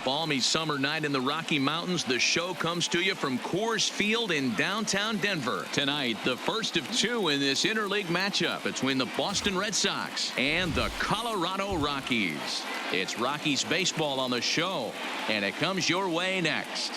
balmy summer night in the Rocky Mountains, the show comes to you from Coors Field in downtown Denver. Tonight, the first of two in this interleague matchup between the Boston Red Sox and the Colorado Rockies. It's Rockies baseball on the show, and it comes your way next.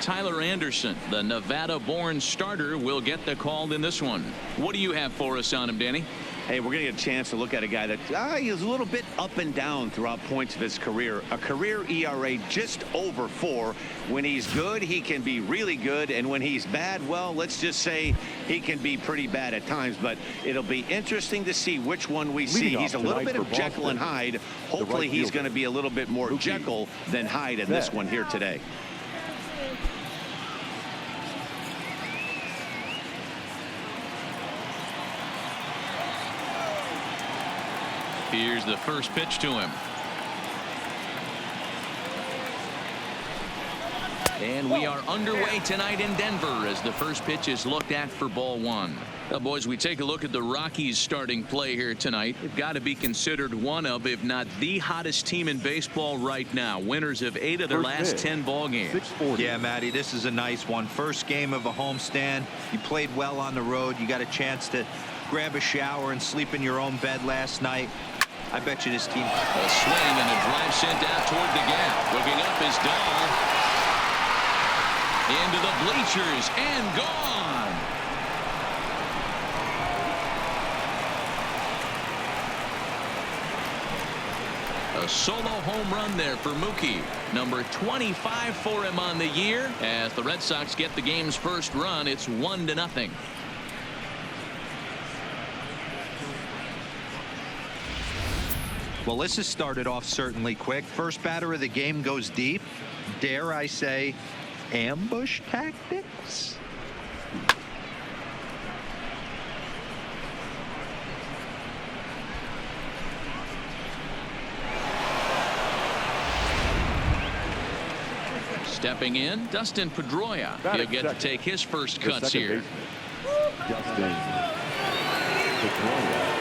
Tyler Anderson, the Nevada-born starter, will get the call in this one. What do you have for us on him, Danny? Hey, we're going to get a chance to look at a guy that he's a little bit up and down throughout points of his career. A career ERA just over 4. When he's good, he can be really good. And when he's bad, well, let's just say he can be pretty bad at times. But it'll be interesting to see which one we see. He's a little bit of Jekyll and Hyde. Hopefully he's going to be a little bit more Jekyll than Hyde in this one here today. Here's the first pitch to him. And we are underway tonight in Denver as the first pitch is looked at for ball 1. Now, boys, we take a look at the Rockies starting play here tonight. They've got to be considered one of, if not the hottest team in baseball right now. Winners of 8 of their last 10 ball games. Yeah, Matty, this is a nice one. First game of a homestand. You played well on the road. You got a chance to grab a shower and sleep in your own bed last night. I bet you this team. A swing and a drive sent out toward the gap. Looking up is Dahl. Into the bleachers and gone. A solo home run there for Mookie. Number 25 for him on the year. As the Red Sox get the game's first run, it's 1-0. Well, this has started off certainly quick. First batter of the game goes deep. Dare I say, ambush tactics? Stepping in, Dustin Pedroia. He'll get to take his first cuts here. Dustin Pedroia.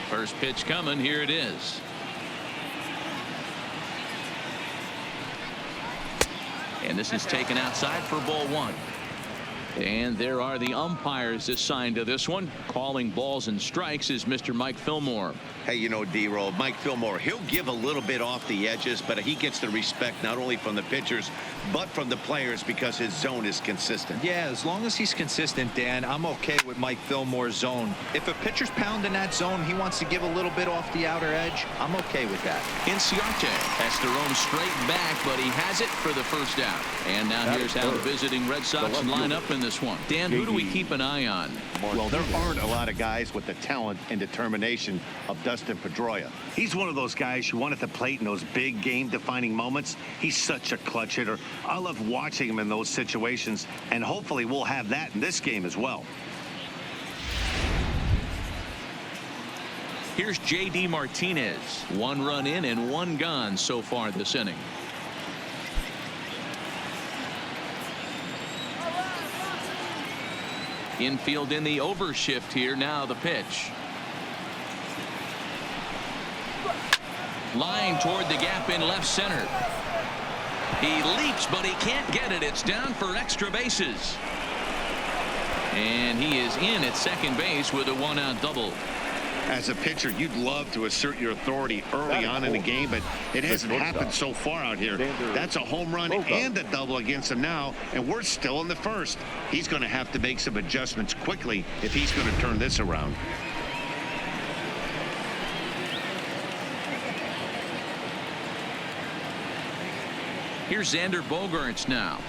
First pitch coming. Here it is. And this is taken outside for ball 1. And there are the umpires assigned to this one. Calling balls and strikes is Mr. Mike Fillmore. Hey, you know, D-Roll, Mike Fillmore, he'll give a little bit off the edges, but he gets the respect not only from the pitchers, but from the players because his zone is consistent. Yeah, as long as he's consistent, Dan, I'm okay with Mike Fillmore's zone. If a pitcher's pounding that zone, he wants to give a little bit off the outer edge, I'm okay with that. Inciarte has to roam straight back, but he has it for the first out. And now here's how the visiting Red Sox line up in this one. Dan, who do we keep an eye on? Well, there aren't a lot of guys with the talent and determination of Dustin Pedroia. He's one of those guys you want at the plate in those big game-defining moments. He's such a clutch hitter. I love watching him in those situations, and hopefully we'll have that in this game as well. Here's J.D. Martinez. 1 run in and 1 gone so far this inning. Infield in the overshift here. Now the pitch. Line toward the gap in left center. He leaps, but he can't get it. It's down for extra bases. And he is in at second base with a 1-out double. As a pitcher, you'd love to assert your authority early on in the game, but it hasn't happened so far out here. That's a home run and a double against him now, and we're still in the first. He's going to have to make some adjustments quickly if he's going to turn this around. Here's Xander Bogaerts now,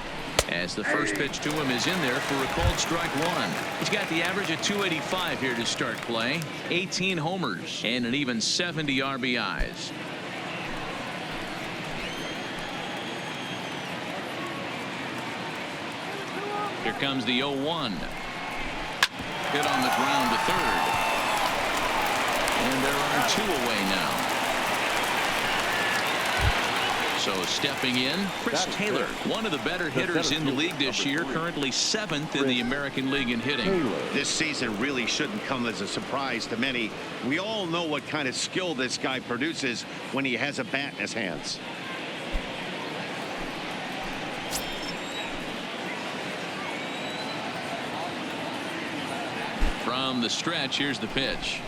as the first pitch to him is in there for a called strike 1. He's got the average of 285 here to start play, 18 homers and an even 70 RBIs. Here comes the 0-1. Hit on the ground to third. And there are 2 away now. So stepping in, Chris Taylor, one of the better hitters in the league this year, currently 7th in the American League in hitting. This season really shouldn't come as a surprise to many. We all know what kind of skill this guy produces when he has a bat in his hands. From the stretch, here's the pitch.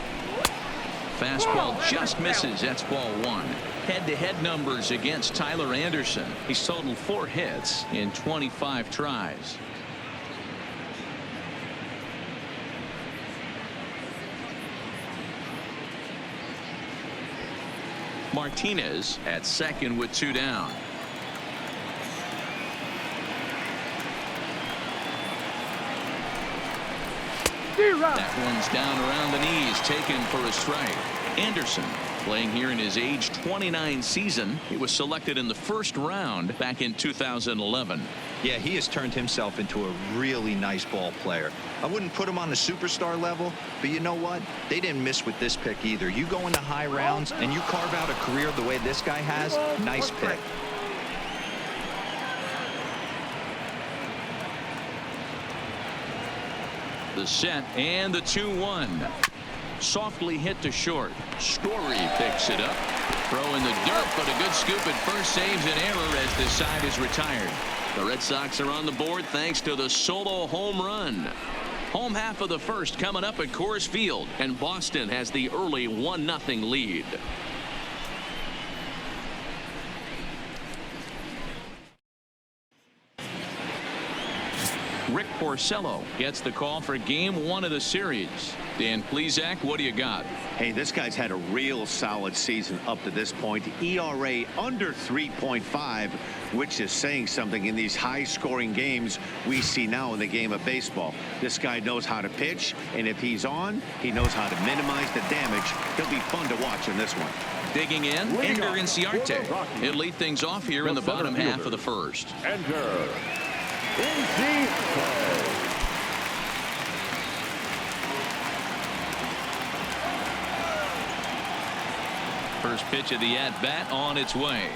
Fastball just misses. That's ball 1. Head-to-head numbers against Tyler Anderson. He's totaled 4 hits in 25 tries. Martinez at second with 2 down. That one's down around the knees, taken for a strike. Anderson playing here in his age 29 season. He was selected in the first round back in 2011. Yeah, he has turned himself into a really nice ball player. I wouldn't put him on the superstar level, but you know what? They didn't miss with this pick either. You go into high rounds and you carve out a career the way this guy has. Nice pick. The set and the 2-1. Softly hit to short. Story picks it up. Throw in the dirt, but a good scoop at first saves an error as this side is retired. The Red Sox are on the board thanks to the solo home run. Home half of the first coming up at Coors Field, and Boston has the early 1-0 lead. Rick Porcello gets the call for game 1 of the series. Dan Plesac, what do you got? Hey, this guy's had a real solid season up to this point. ERA under 3.5, which is saying something in these high-scoring games we see now in the game of baseball. This guy knows how to pitch, and if he's on, he knows how to minimize the damage. He'll be fun to watch in this one. Digging in, Ender Inciarte. He'll lead things off here in the bottom half of the first. Enter Inciarte. First pitch of the at-bat on its way.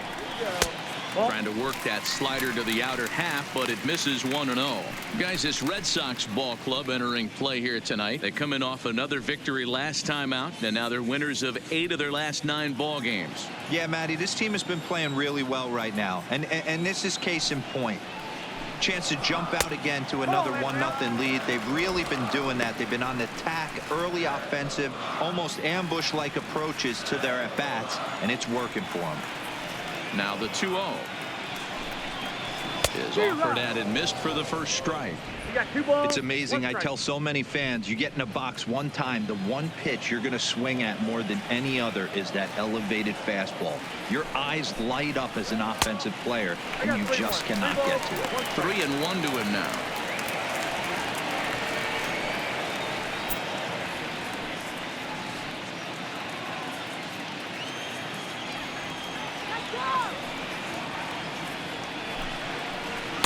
Trying to work that slider to the outer half, but it misses 1-0. Guys, this Red Sox ball club entering play here tonight. They come in off another victory last time out, and now they're winners of 8 of their last 9 ball games. Yeah, Matty, this team has been playing really well right now, and this is case in point. Chance to jump out again to another 1-0 lead. They've really been doing that. They've been on the attack, early offensive, almost ambush-like approaches to their at-bats, and it's working for them. Now the 2-0 is offered at and missed for the first strike. It's amazing. I tell so many fans, you get in a box one time, the one pitch you're going to swing at more than any other is that elevated fastball. Your eyes light up as an offensive player, and you just cannot get to it. 3-1 to him now.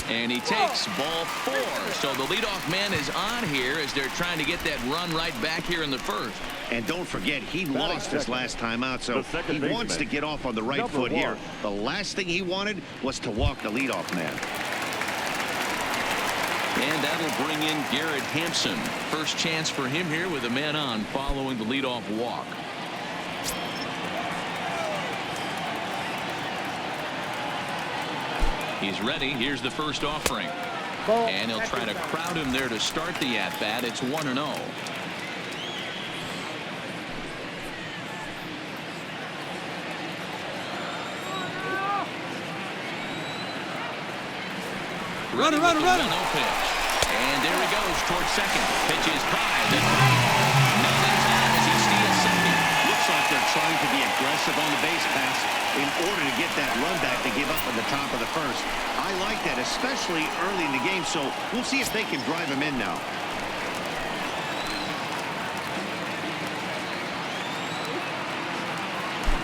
And he takes ball 4. So the leadoff man is on here as they're trying to get that run right back here in the first. And don't forget, he lost his last time out, so he wants to get off on the right foot here. The last thing he wanted was to walk the leadoff man. And that'll bring in Garrett Hampson. First chance for him here with a man on following the leadoff walk. He's ready. Here's the first offering. And he'll try to crowd him there to start the at-bat. It's 1-0. Run. Pitch. And there he goes towards second. Pitch is high. Not in time as he steals second. Looks like they're trying to be aggressive on the base pass in order to get that run back to give up at the top of the first. I like that, especially early in the game, so we'll see if they can drive him in now.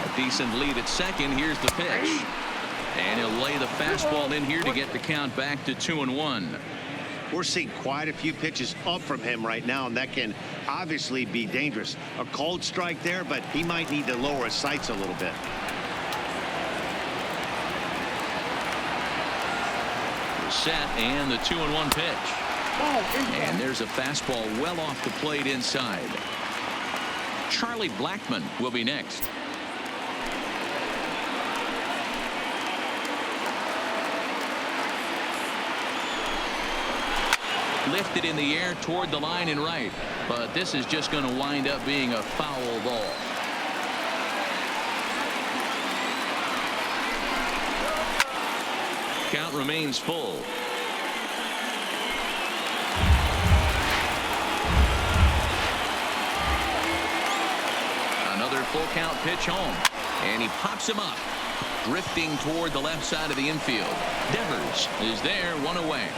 A decent lead at second. Here's the pitch. And he'll lay the fastball in here to get the count back to 2-1. We're seeing quite a few pitches up from him right now, and that can obviously be dangerous. A cold strike there, but he might need to lower his sights a little bit. Set, and the 2-1 pitch. And there's a fastball well off the plate inside. Charlie Blackmon will be next. Lifted in the air toward the line and right, but this is just going to wind up being a foul ball. Count remains full. Another full count pitch home, and he pops him up, drifting toward the left side of the infield. Devers is there, one away.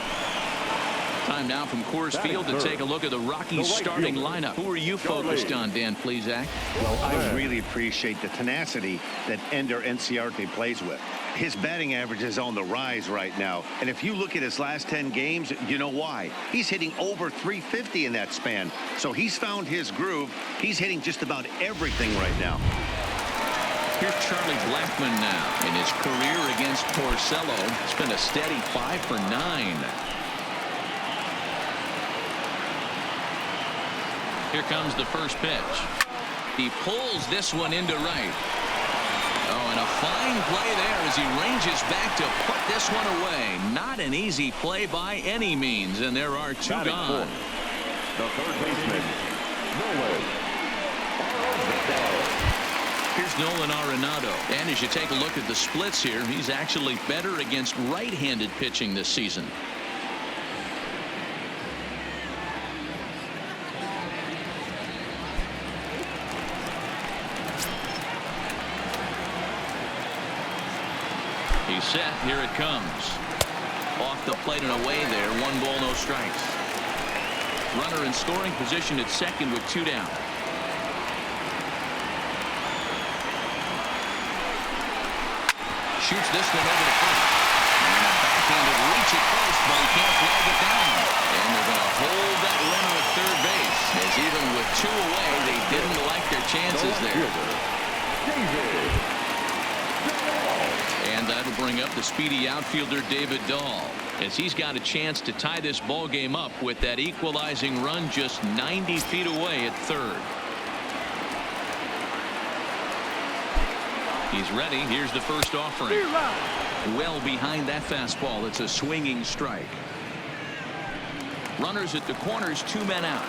Time now from Coors Field to take a look at the Rockies starting lineup. Who are you focused on, Dan Plesac? Well, I really appreciate the tenacity that Ender Inciarte plays with. His batting average is on the rise right now. And if you look at his last 10 games, you know why. He's hitting over 350 in that span. So he's found his groove. He's hitting just about everything right now. Here's Charlie Blackmon now. In his career against Porcello, it's been a steady 5 for 9. Here comes the first pitch. He pulls this one into right. Oh, and a fine play there as he ranges back to put this one away. Not an easy play by any means, and there are two gone. The third baseman, Nolan. Here's Nolan Arenado. And as you take a look at the splits here, he's actually better against right-handed pitching this season. He's set. Here it comes. Off the plate and away there. 1 ball, no strikes. Runner in scoring position at second with 2 down. Shoots this one over the plate. And a backhanded reach at first, but he can't flag it down. And they're going to hold that runner at third base. As even with 2 away, they didn't like their chances there. And that'll bring up the speedy outfielder David Dahl, as he's got a chance to tie this ball game up with that equalizing run just 90 feet away at third. He's ready. Here's the first offering. Well behind that fastball. It's a swinging strike. Runners at the corners, 2 men out.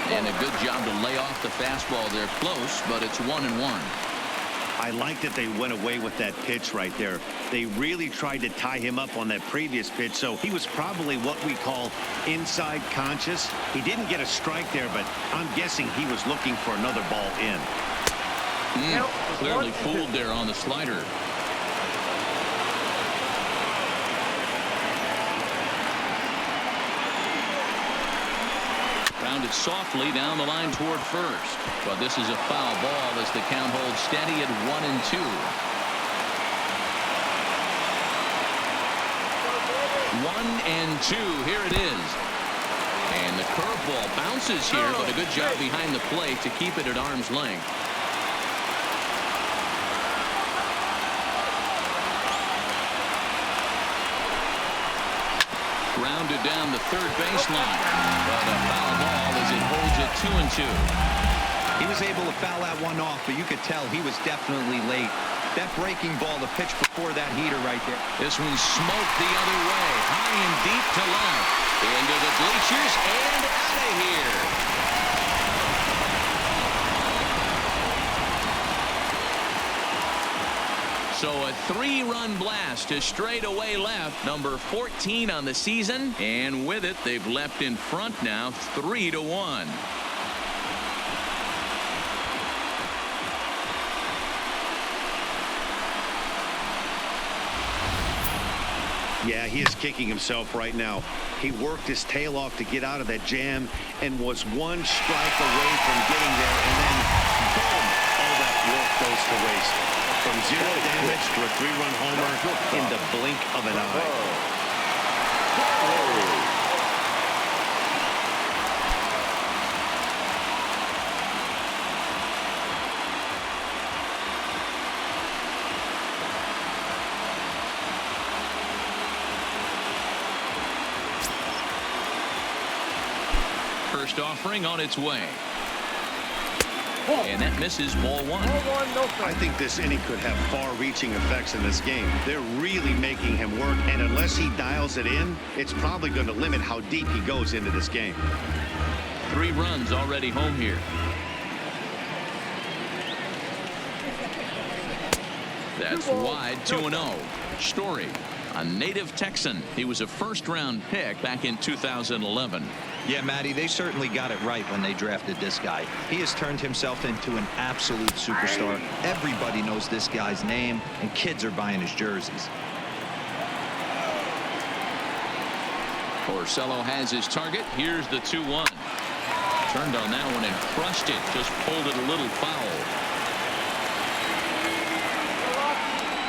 And a good job to lay off the fastball there. Close, but it's 1-1. I like that they went away with that pitch right there. They really tried to tie him up on that previous pitch, so he was probably what we call inside conscious. He didn't get a strike there, but I'm guessing he was looking for another ball in. Clearly fooled there on the slider. Grounded softly down the line toward first. But this is a foul ball as the count holds steady at 1-2. 1-2. Here it is. And the curveball bounces here, but a good job behind the plate to keep it at arm's length. Grounded down the third baseline. But a foul ball as it holds it 2-2. He was able to foul that one off, but you could tell he was definitely late. That breaking ball, the pitch before that heater right there. This one smoked the other way. High and deep to left. Into the bleachers and out of here. So a 3-run blast to straightaway left. Number 14 on the season. And with it, they've leapt in front now 3-1. Yeah, he is kicking himself right now. He worked his tail off to get out of that jam and was 1 strike away from getting there. And then, boom, all that work goes to waste. From 0 damage to a 3-run homer in the blink of an eye. First offering on its way. And that misses ball one. I think this inning could have far-reaching effects in this game. They're really making him work, and unless he dials it in, it's probably going to limit how deep he goes into this game. 3 runs already home here. That's wide, 2-0. Story, a native Texan. He was a first-round pick back in 2011. Yeah, Matty, they certainly got it right when they drafted this guy. He has turned himself into an absolute superstar. Everybody knows this guy's name, and kids are buying his jerseys. Porcello has his target. Here's the 2-1. Turned on that one and crushed it. Just pulled it a little foul.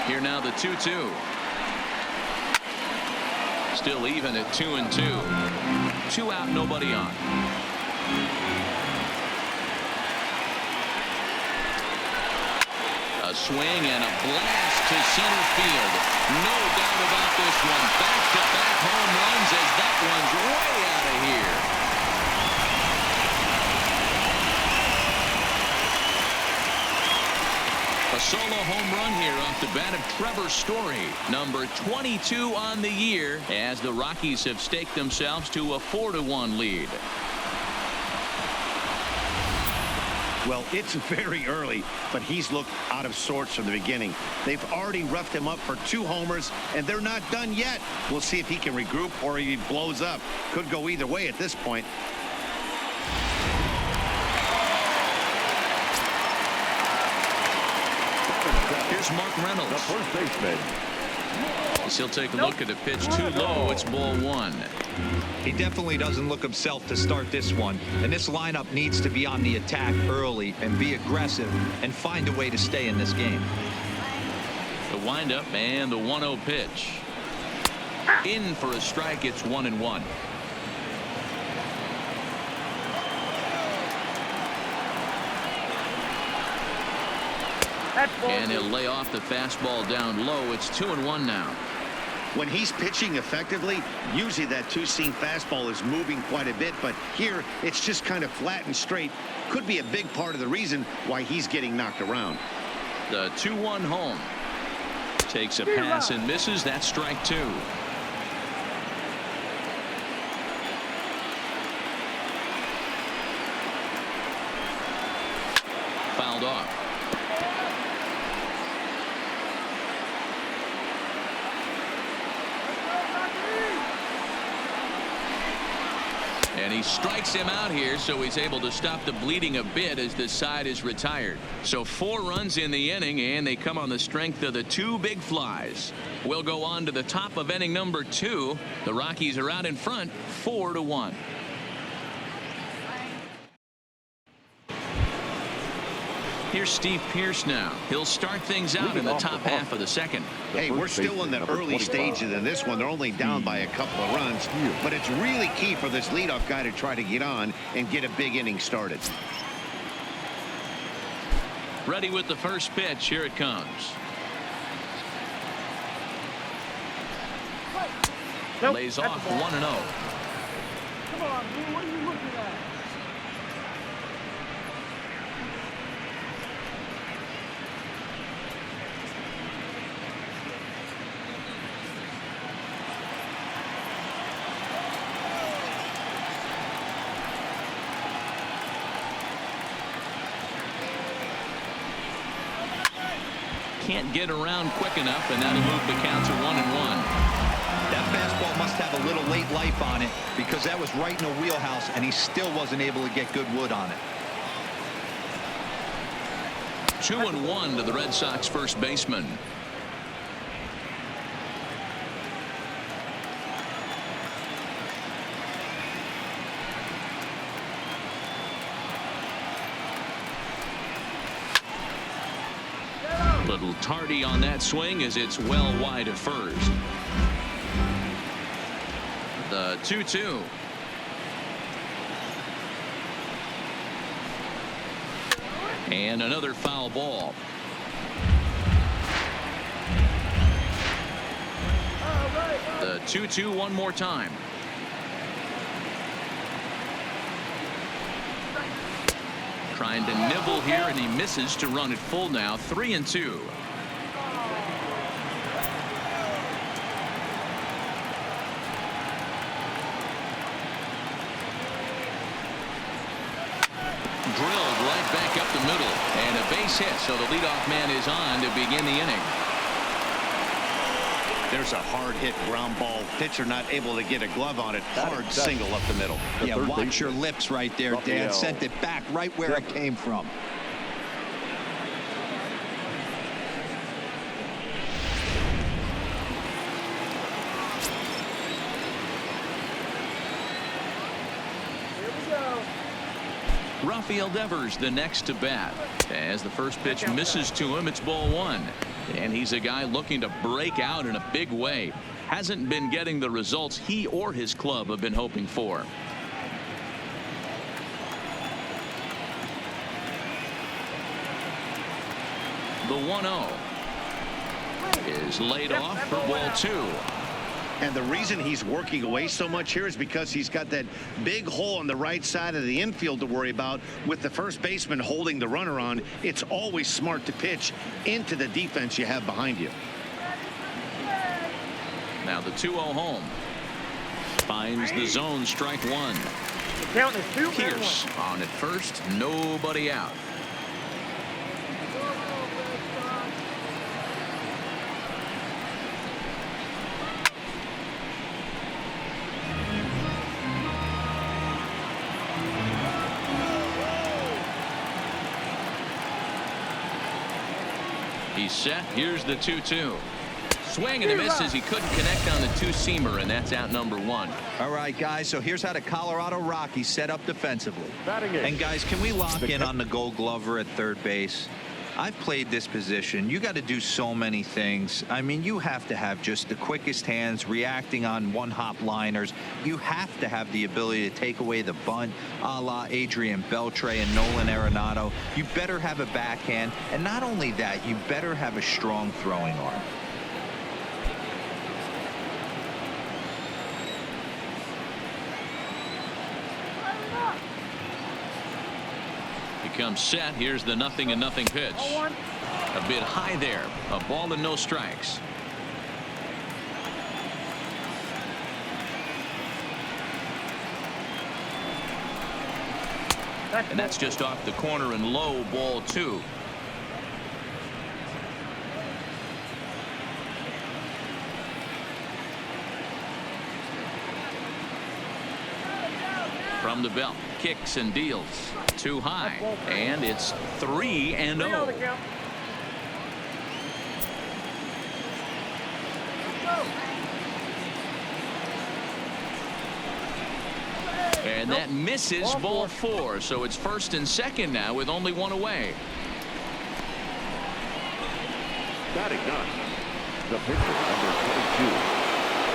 Here now the 2-2. Still even at 2-2. 2 out, nobody on. A swing and a blast to center field. No doubt about this one. Back-to-back home runs as that one's way out of here. A solo home run here off the bat of Trevor Story, number 22 on the year, as the Rockies have staked themselves to a 4-1 lead. Well, it's very early, but he's looked out of sorts from the beginning. They've already roughed him up for 2 homers, and they're not done yet. We'll see if he can regroup or he blows up. Could go either way at this point. Here's Mark Reynolds. The first baseman. As he'll take a look at the pitch too low. It's ball 1. He definitely doesn't look himself to start this one, and this lineup needs to be on the attack early and be aggressive and find a way to stay in this game. The windup and the 1-0 pitch. In for a strike. It's 1-1. And he'll lay off the fastball down low. It's 2-1 now. When he's pitching effectively, usually that two-seam fastball is moving quite a bit, but here it's just kind of flat and straight. Could be a big part of the reason why he's getting knocked around. The 2-1 home. Takes a pass and misses. That's strike 2. Fouled off. And he strikes him out here, so he's able to stop the bleeding a bit as this side is retired. So 4 runs in the inning, and they come on the strength of the 2 big flies. We'll go on to the top of inning number 2. The Rockies are out in front, 4-1. Here's Steve Pearce now. He'll start things out in the top half of the second. Hey, we're still in the early stages of this one. They're only down by a couple of runs, but it's really key for this leadoff guy to try to get on and get a big inning started. Ready with the first pitch. Here it comes. Lays off 1-0. Come on, dude. What are you looking at? Can't get around quick enough, and that'll move the count to 1-1. That fastball must have a little late life on it, because that was right in a wheelhouse, and he still wasn't able to get good wood on it. 2-1 to the Red Sox first baseman. Little tardy on that swing as it's well wide of first. The 2-2. And another foul ball. The 2-2 one more time. Trying to nibble here, and he misses to run it full now. 3-2. Drilled right back up the middle, and a base hit, so the leadoff man is on to begin the inning. There's a hard hit ground ball. Pitcher not able to get a glove on it. Hard single up the middle. Yeah, watch your lips right there, Dan. Sent it back right where it came from. Rafael Devers the next to bat. As the first pitch misses to him, it's ball one. And he's a guy looking to break out in a big way. Hasn't been getting the results he or his club have been hoping for. The 1-0 is laid off for ball two. And the reason he's working away so much here is because he's got that big hole on the right side of the infield to worry about. With the first baseman holding the runner on, it's always smart to pitch into the defense you have behind you. Now the 2-0 home. Finds the zone, strike one. Pierce on at first, nobody out. He's set. Here's the 2-2. Swing and a miss as he couldn't connect on the two-seamer, and that's out number one. All right, guys, so here's how the Colorado Rockies set up defensively. And, guys, can we lock in on the Gold Glover at third base? I've played this position. You got to do so many things. I mean, you have to have just the quickest hands, reacting on one-hop liners. You have to have the ability to take away the bunt, a la Adrian Beltre and Nolan Arenado. You better have a backhand, and not only that, you better have a strong throwing arm. Comes set. Here's the 0-0 pitch. A bit high there. A ball and no strikes. And that's just off the corner and low, ball two. From the belt, kicks and deals. Too high, and it's 3-0. And that misses ball four, so it's first and second now with only one away. Batting ninth, the pitcher, number 22.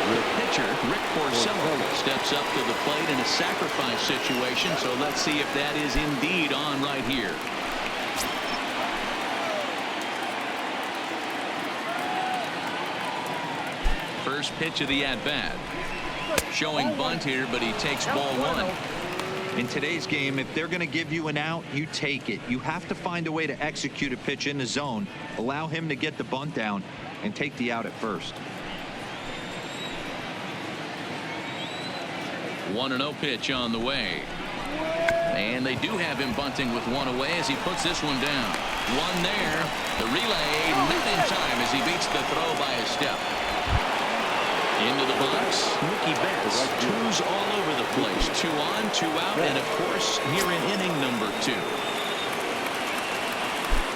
The pitcher, Rick Porcello, steps up to the plate in a sacrifice situation, so let's see if that is indeed on right here. First pitch of the at-bat. Showing bunt here, but he takes ball one. In today's game, if they're going to give you an out, you take it. You have to find a way to execute a pitch in the zone, allow him to get the bunt down, and take the out at first. 1-0 pitch on the way. And they do have him bunting with one away as he puts this one down. One there. The relay not in time as he beats the throw by a step. Into the box, Mookie Betts. Twos all over the place. 2 on, 2 out, and of course here in inning number 2.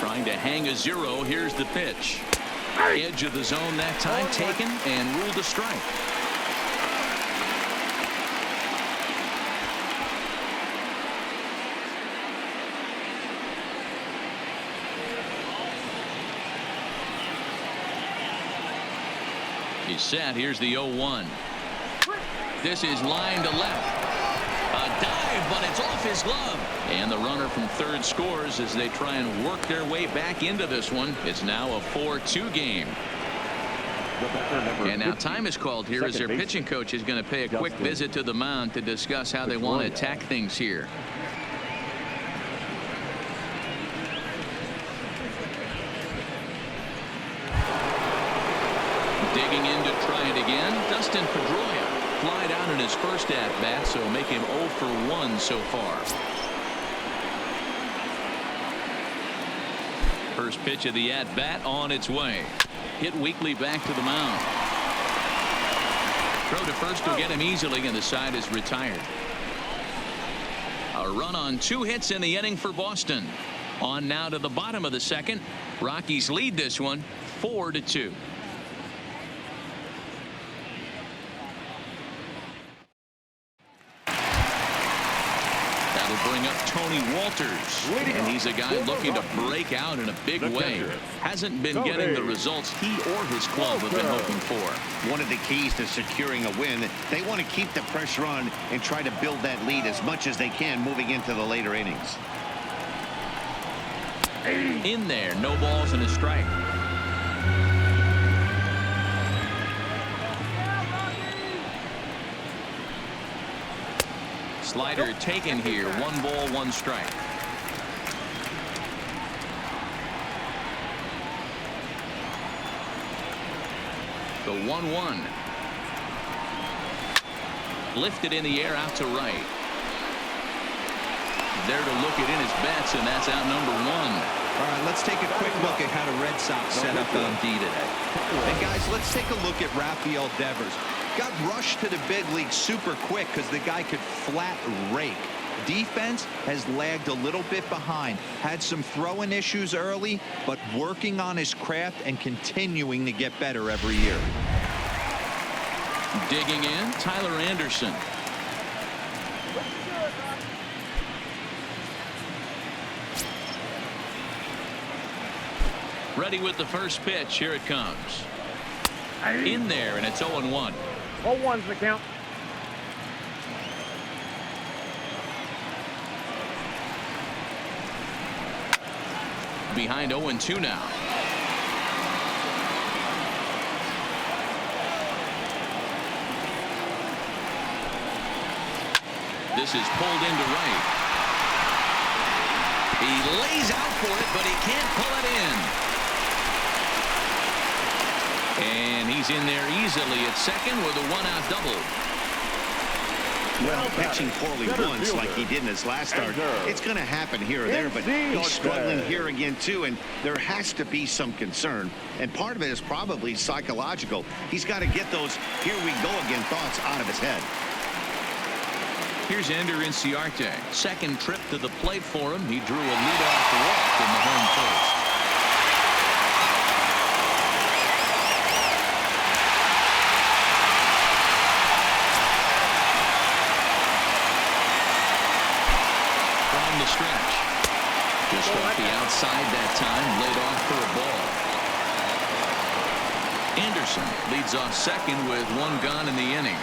Trying to hang a 0. Here's the pitch. Edge of the zone that time taken and ruled a strike. He's set. Here's the 0-1. This is line to left. A dive, but it's off his glove. And the runner from third scores as they try and work their way back into this one. It's now a 4-2 game. And now time is called here as their pitching coach is going to pay a quick visit to the mound to discuss how they want to attack things here. Digging in to try it again, Dustin Pedroia flied out in his first at-bat, so make him 0 for 1 so far. First pitch of the at-bat on its way. Hit weakly back to the mound. Throw to first will get him easily, and the side is retired. A run on 2 hits in the inning for Boston. On now to the bottom of the second. Rockies lead this one 4-2. Bring up Tony Walters, and he's a guy looking to break out in a big way. Hasn't been getting the results he or his club have been hoping for. One of the keys to securing a win, they want to keep the pressure on and try to build that lead as much as they can moving into the later innings. In there, no balls and a strike. Slider taken here. 1 ball, 1 strike. The 1-1. Lifted in the air out to right. There to look it in his bets, and that's out number 1. All right, let's take a quick look at how the Red Sox set up on D today. And guys, let's take a look at Rafael Devers. Got rushed to the big league super quick because the guy could flat rake. Defense has lagged a little bit behind. Had some throwing issues early, but working on his craft and continuing to get better every year. Digging in, Tyler Anderson. Ready with the first pitch. Here it comes. In there, and it's 0-1. 0-1's the count. Behind 0-2 now. This is pulled into right. He lays out for it, but he can't pull it in. And he's in there easily at second with a 1-out double. Well, pitching poorly once like he did in his last start, it's going to happen here or there, but he's struggling here again too, and there has to be some concern, and part of it is probably psychological. He's got to get those here we go again thoughts out of his head. Here's Ender Inciarte. Second trip to the plate for him. He drew a leadoff walk in the home first. Stretch. Just off the outside that time, laid off for a ball. Anderson leads off second with 1 gone in the inning.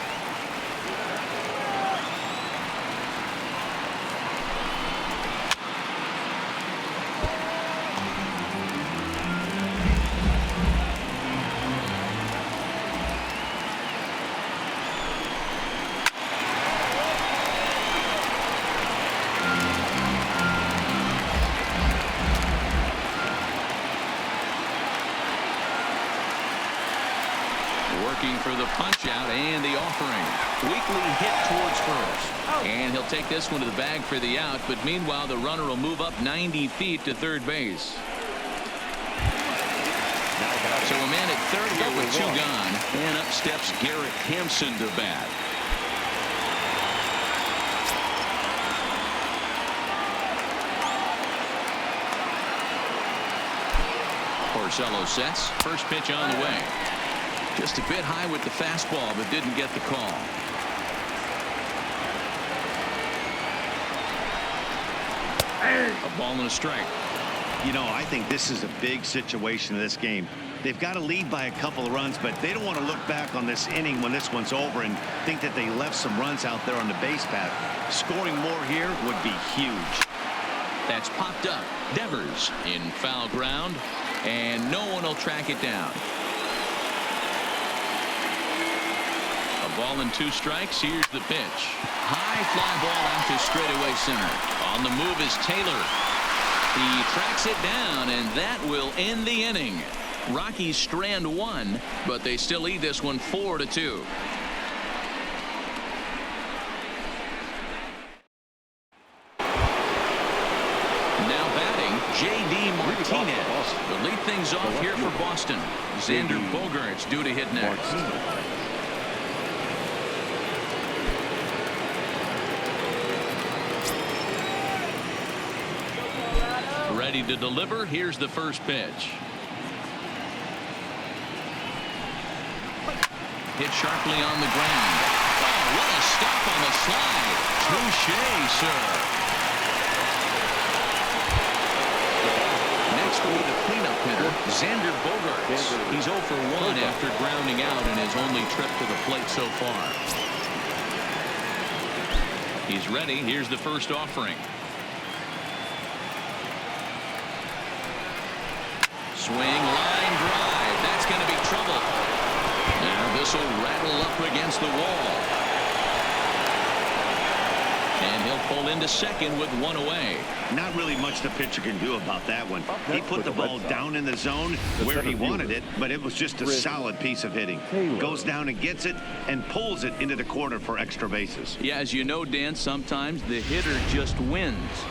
For the punch out and the offering. Weakly hit towards first. And he'll take this one to the bag for the out, but meanwhile the runner will move up 90 feet to third base. So a man at third here with 2 gone, and up steps Garrett Hampson to bat. Porcello sets. First pitch on the way. Just a bit high with the fastball, but didn't get the call. A ball and a strike. You know, I think this is a big situation in this game. They've got to lead by a couple of runs, but they don't want to look back on this inning when this one's over and think that they left some runs out there on the base path. Scoring more here would be huge. That's popped up. Devers in foul ground, and no one will track it down. A ball and 2 strikes. Here's the pitch. High fly ball out to straightaway center. On the move is Taylor. He tracks it down, and that will end the inning. Rockies strand 1, but they still lead this one 4-2. Now batting, J.D. Martinez. Will lead things off here for Boston. Xander Bogaerts due to hit next. Ready to deliver. Here's the first pitch. Hit sharply on the ground. Oh, what a stop on the slide. Touché, sir. Next will be the cleanup hitter, Xander Bogaerts. He's 0 for 1 after grounding out in his only trip to the plate so far. He's ready. Here's the first offering. Swing, line drive. That's going to be trouble. Now this will rattle up against the wall. And he'll pull into second with 1 away. Not really much the pitcher can do about that one. He put the ball down in the zone where he wanted it, but it was just a solid piece of hitting. Goes down and gets it and pulls it into the corner for extra bases. Yeah, as you know, Dan, sometimes the hitter just wins.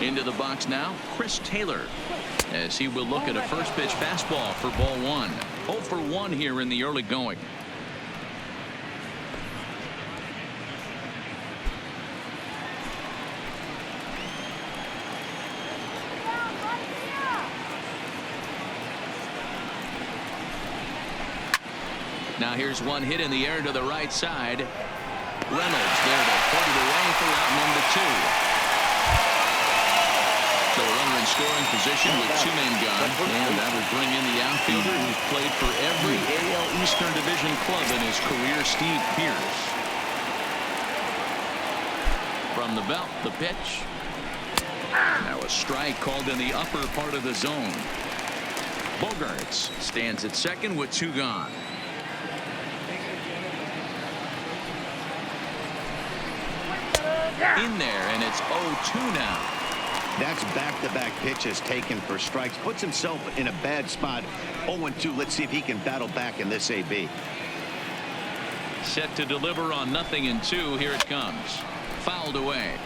Into the box now, Chris Taylor, as he will look at a first pitch fastball for ball 1. 0 for 1 here in the early going. Now here's one hit in the air to the right side. Reynolds there to put it away for out number 2. So a runner in scoring position with 2 men gone, and that will bring in the outfielder who's played for every AL Eastern Division club in his career, Steve Pearce. From the belt, the pitch. Now a strike called in the upper part of the zone. Bogaerts stands at second with 2 gone. In there, and it's 0-2 now. That's back-to-back pitches taken for strikes. Puts himself in a bad spot. 0-2. Let's see if he can battle back in this AB. Set to deliver on 0-2. Here it comes. Fouled away.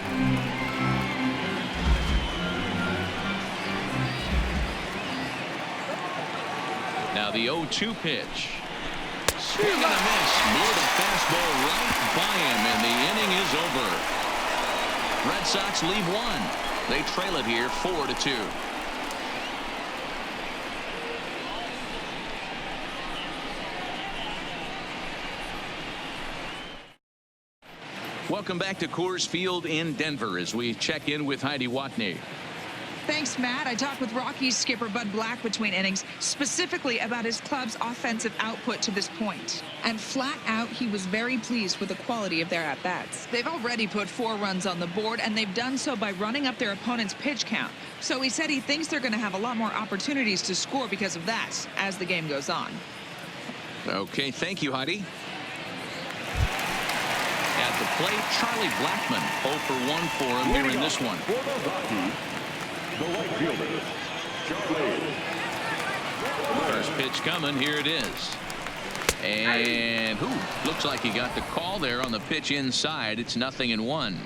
Now the 0-2 pitch. Swing and a miss. Blew the fastball right by him, and the inning is over. Red Sox leave 1. They trail it here 4-2. Welcome back to Coors Field in Denver as we check in with Heidi Watney. Thanks, Matt. I talked with Rockies skipper Bud Black between innings, specifically about his club's offensive output to this point. And flat out, he was very pleased with the quality of their at-bats. They've already put 4 runs on the board, and they've done so by running up their opponent's pitch count. So he said he thinks they're going to have a lot more opportunities to score because of that as the game goes on. Okay, thank you, Heidi. At the plate, Charlie Blackmon, 0 for 1 for him here in this one. For the Rockies, the right fielder, Charlie. First pitch coming. Here it is. And looks like he got the call there on the pitch inside. It's 0-1.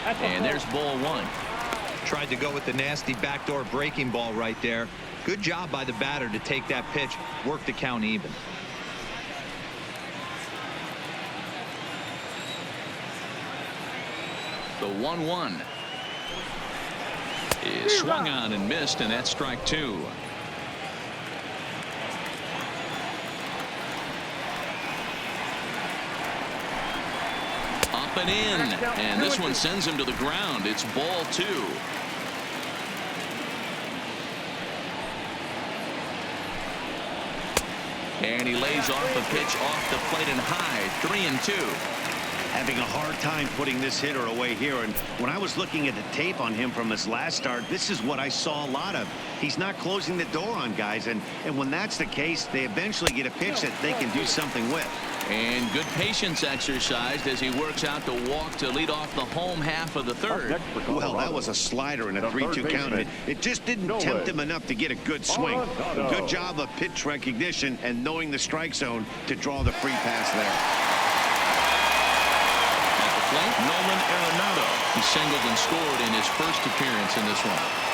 And there's ball 1. Tried to go with the nasty backdoor breaking ball right there. Good job by the batter to take that pitch, work the count even. The 1-1 is swung on and missed, and that's strike 2. Up and in. And this one sends him to the ground. It's ball 2. And he lays off a pitch off the plate and high. 3-2. Having a hard time putting this hitter away here. And when I was looking at the tape on him from his last start, this is what I saw a lot of. He's not closing the door on guys. And when that's the case, they eventually get a pitch that they can do something with. And good patience exercised as he works out the walk to lead off the home half of the third. Well, that was a slider and a 3-2 count. It just didn't tempt him enough to get a good swing. Good job of pitch recognition and knowing the strike zone to draw the free pass there. At the plate, Nolan Arenado. He singled and scored in his first appearance in this one.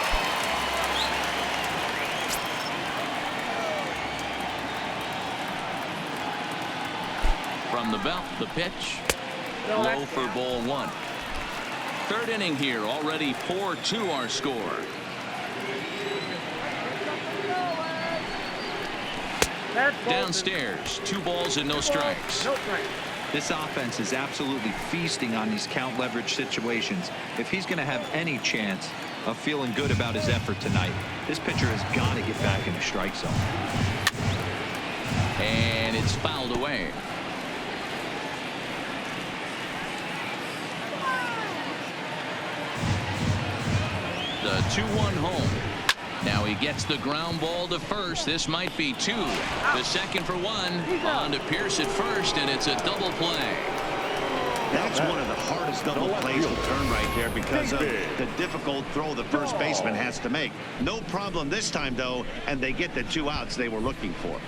From the belt, the pitch. Low for ball 1. Third inning here, already 4-2 our score. Downstairs, 2 balls and no strikes. This offense is absolutely feasting on these count leverage situations. If he's going to have any chance of feeling good about his effort tonight, this pitcher has got to get back in the strike zone. And it's fouled away. The 2-1 home. Now he gets the ground ball to first. This might be 2. The second for 1. On to Pierce at first, and it's a double play. That's one of the hardest double plays to turn right there because of the difficult throw the first baseman has to make. No problem this time, though, and they get the 2 outs they were looking for.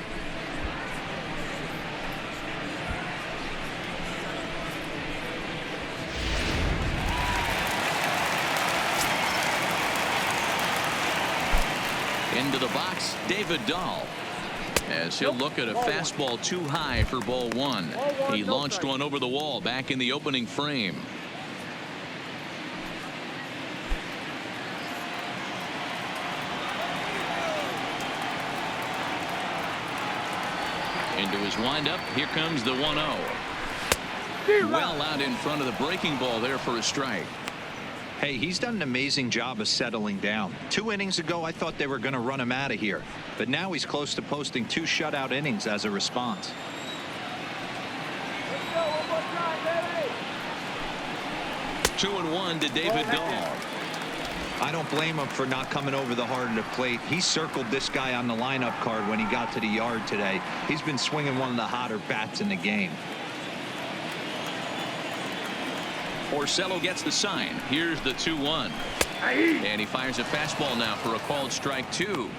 Into the box, David Dahl. As he'll look at a fastball too high for ball 1. He launched one over the wall back in the opening frame. Into his windup, here comes the 1-0. Well out in front of the breaking ball there for a strike. Hey, he's done an amazing job of settling down. 2 innings ago, I thought they were going to run him out of here. But now he's close to posting 2 shutout innings as a response. Two and 1 to David Dahl. I don't blame him for not coming over the hard of the plate. He circled this guy on the lineup card when he got to the yard today. He's been swinging one of the hotter bats in the game. Porcello gets the sign. Here's the 2-1. And he fires a fastball now for a called strike 2.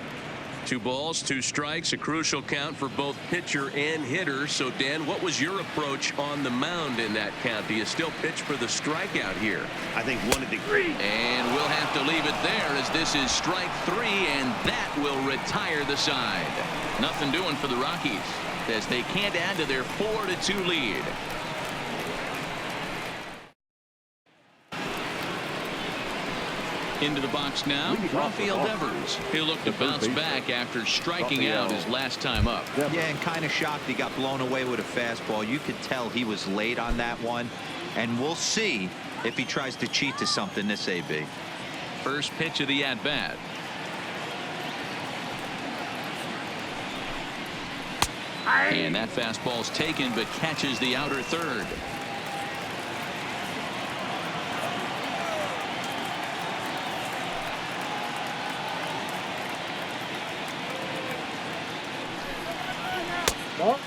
2 balls, 2 strikes, a crucial count for both pitcher and hitter. So, Dan, what was your approach on the mound in that count? Do you still pitch for the strikeout here? I think 1 degree. And we'll have to leave it there as this is strike 3, and that will retire the side. Nothing doing for the Rockies as they can't add to their 4-2 lead. Into the box now, Rafael Devers. He'll look to bounce back after striking out his last time up. Yeah, and kind of shocked he got blown away with a fastball. You could tell he was late on that one. And we'll see if he tries to cheat to something this AB. First pitch of the at-bat. And that fastball's taken but catches the outer third.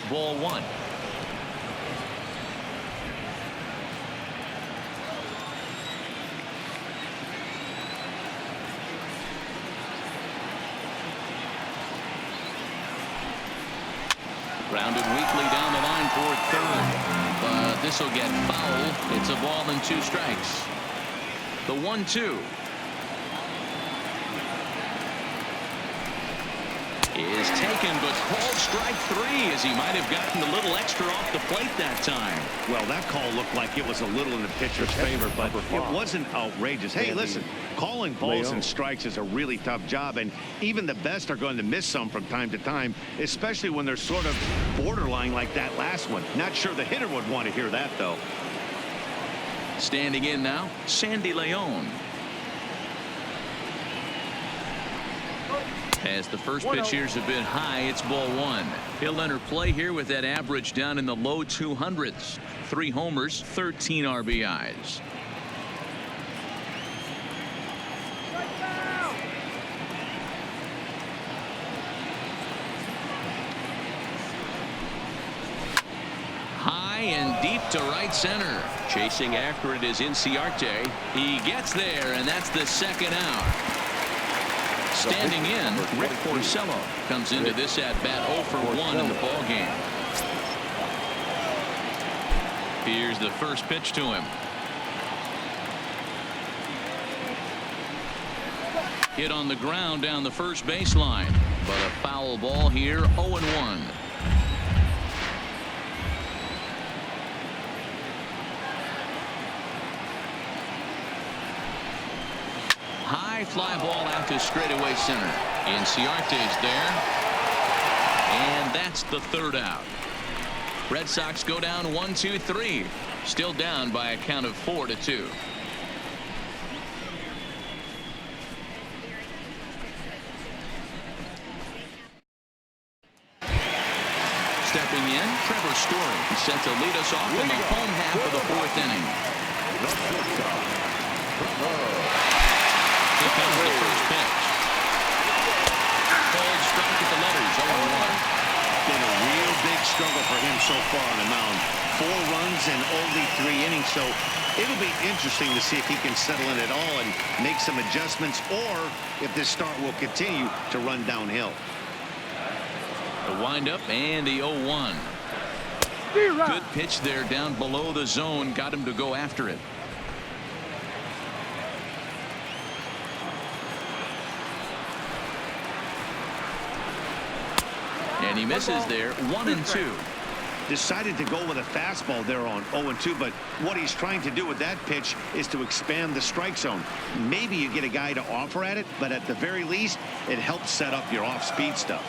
Ball 1. Grounded weakly down the line toward third. But this will get foul. It's a ball and 2 strikes. The 1-2. Is taken, but called strike 3 as he might have gotten a little extra off the plate that time. Well, that call looked like it was a little in the pitcher's favor, but it wasn't outrageous. Hey, listen, calling balls and strikes is a really tough job, and even the best are going to miss some from time to time, especially when they're sort of borderline like that last one. Not sure the hitter would want to hear that, though. Standing in now, Sandy Leon. As the first pitch here's a bit high, it's ball one. He'll enter play here with that average down in the low 200s. 3 homers, 13 RBIs. High and deep to right center. Chasing after it is Inciarte. He gets there, and that's the second out. Standing in, Rick Porcello comes into this at-bat 0 for 1 in the ballgame. Here's the first pitch to him. Hit on the ground down the first baseline, but a foul ball here, 0-1. High fly ball out to straightaway center. Inciarte's there. And that's the third out. Red Sox go down 1-2-3. Still down by a count of 4-2. Stepping in, Trevor Story. He's set to lead us off in the home half of the 4th inning. Here comes the first pitch. Cold strike at the letters, 0-1. Been a real big struggle for him so far on the mound. 4 runs in only 3 innings, so it'll be interesting to see if he can settle in at all and make some adjustments, or if this start will continue to run downhill. The windup and the 0-1. Good pitch there down below the zone, got him to go after it. And he misses there, 1-2. Decided to go with a fastball there on 0-2, but what he's trying to do with that pitch is to expand the strike zone. Maybe you get a guy to offer at it, but at the very least, it helps set up your off-speed stuff.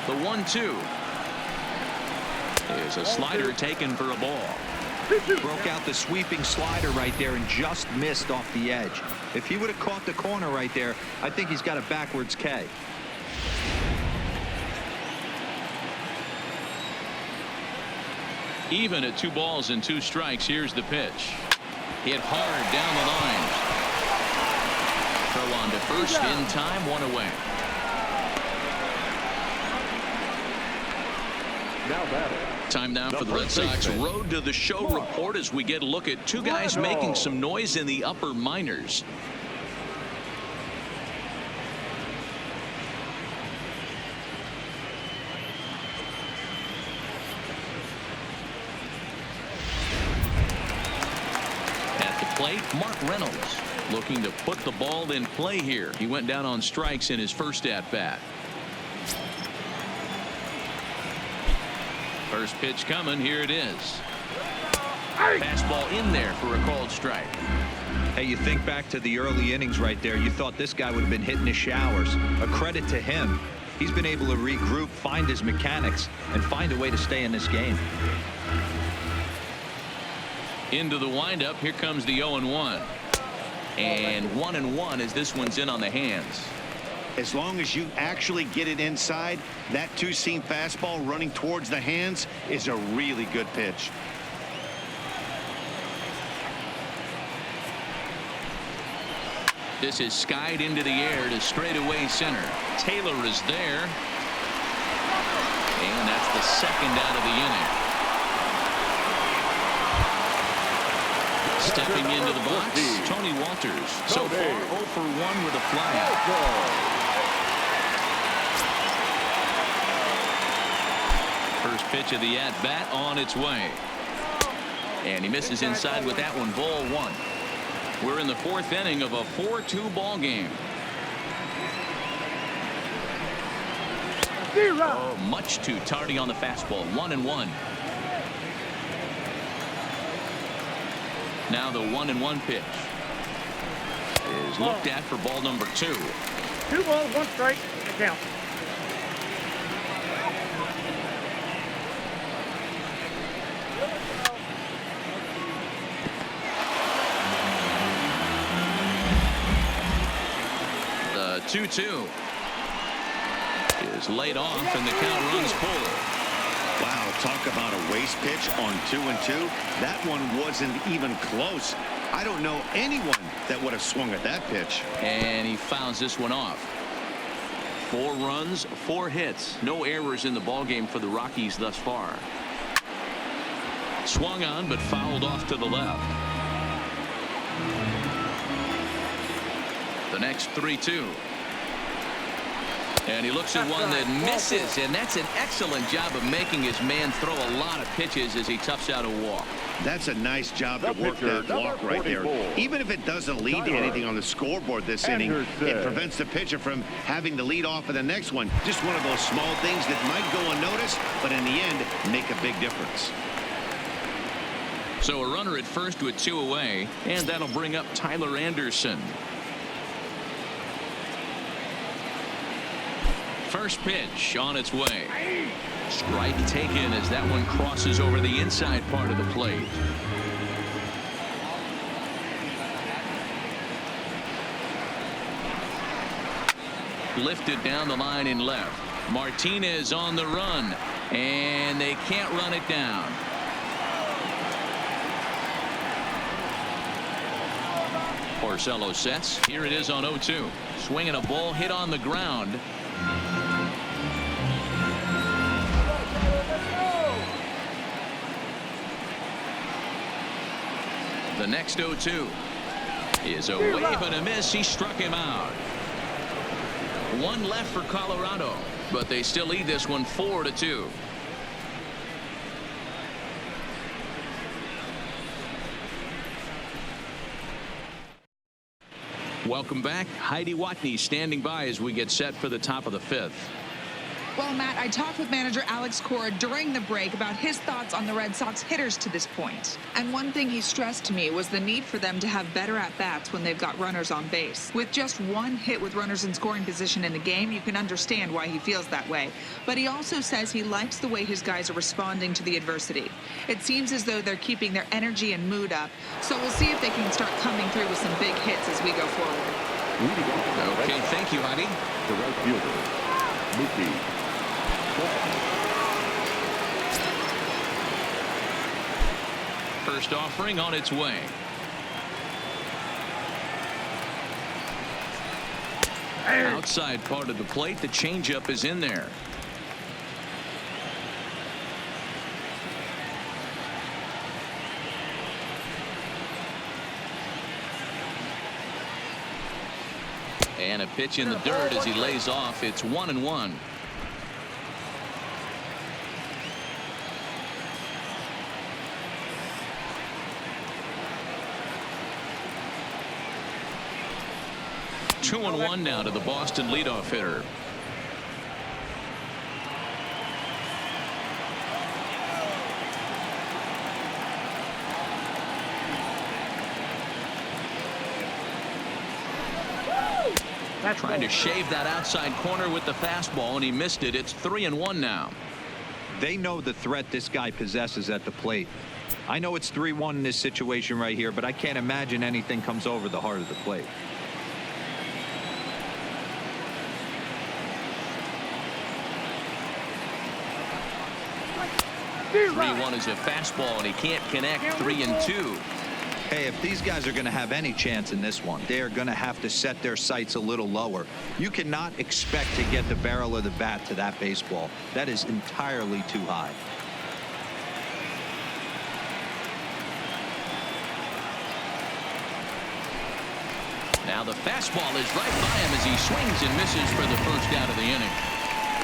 The 1-2 is a slider taken for a ball. Broke out the sweeping slider right there and just missed off the edge. If he would have caught the corner right there, I think he's got a backwards K. Even at 2 balls and 2 strikes, here's the pitch. Hit hard down the line. Throw on to first in time, 1 away. Now batting. Time now for the Red Sox Road to the Show report as we get a look at 2 guys making some noise in the upper minors. At the plate, Mark Reynolds looking to put the ball in play here. He went down on strikes in his first at-bat. First pitch coming. Here it is. Fastball in there for a called strike. Hey, you think back to the early innings right there. You thought this guy would have been hitting his showers. A credit to him. He's been able to regroup, find his mechanics, and find a way to stay in this game. Into the windup. Here comes the 0-1. And 1-1 as this one's in on the hands. As long as you actually get it inside, that 2-seam fastball running towards the hands is a really good pitch. This is skied into the air to straightaway center. Taylor is there. And that's the second out of the inning. Stepping into the box, Tony Walters. So far 0 for 1 with a flyout. First pitch of the at-bat on its way. And he misses inside with that one, ball 1. We're in the 4th inning of a 4-2 ball game. Oh, much too tardy on the fastball. 1-1. Now the 1-1 pitch is looked at for ball number 2. 2 balls, 1 strike, and count. 2-2. Is laid off, and the count runs full. Wow, talk about a waste pitch on 2-2. That one wasn't even close. I don't know anyone that would have swung at that pitch. And he fouls this one off. 4 runs, 4 hits. No errors in the ballgame for the Rockies thus far. Swung on, but fouled off to the left. The next 3-2. And he looks at one that misses, and that's an excellent job of making his man throw a lot of pitches as he toughs out a walk. That's a nice job to work that walk right there. Even if it doesn't lead to anything on the scoreboard this inning, it prevents the pitcher from having to lead off in the next one. Just one of those small things that might go unnoticed, but in the end, make a big difference. So a runner at first with 2 away, and that'll bring up Tyler Anderson. First pitch on its way. Strike taken as that one crosses over the inside part of the plate. Lifted down the line in left. Martinez on the run, and they can't run it down. Porcello sets. Here it is on 0-2. Swinging a ball hit on the ground. The next 0-2 is a wave and a miss. He struck him out. 1 left for Colorado, but they still lead this one 4-2. Welcome back. Heidi Watney standing by as we get set for the top of the 5th. Well, Matt, I talked with manager Alex Cora during the break about his thoughts on the Red Sox hitters to this point. And one thing he stressed to me was the need for them to have better at-bats when they've got runners on base. With just 1 hit with runners in scoring position in the game, you can understand why he feels that way. But he also says he likes the way his guys are responding to the adversity. It seems as though they're keeping their energy and mood up. So we'll see if they can start coming through with some big hits as we go forward. Okay, thank you, Heidi. The right fielder, Mookie. First offering on its way. Outside part of the plate, the changeup is in there. And a pitch in the dirt as he lays off. It's 1-1. Two and 1 now to the Boston leadoff hitter. Trying to shave that outside corner with the fastball, and he missed it. It's 3-1 now. They know the threat this guy possesses at the plate. I know it's 3-1 in this situation right here, but I can't imagine anything comes over the heart of the plate. 3-1 is a fastball, and he can't connect. 3-2. Hey, if these guys are going to have any chance in this one, they are going to have to set their sights a little lower. You cannot expect to get the barrel of the bat to that baseball. That is entirely too high. Now the fastball is right by him as he swings and misses for the first out of the inning.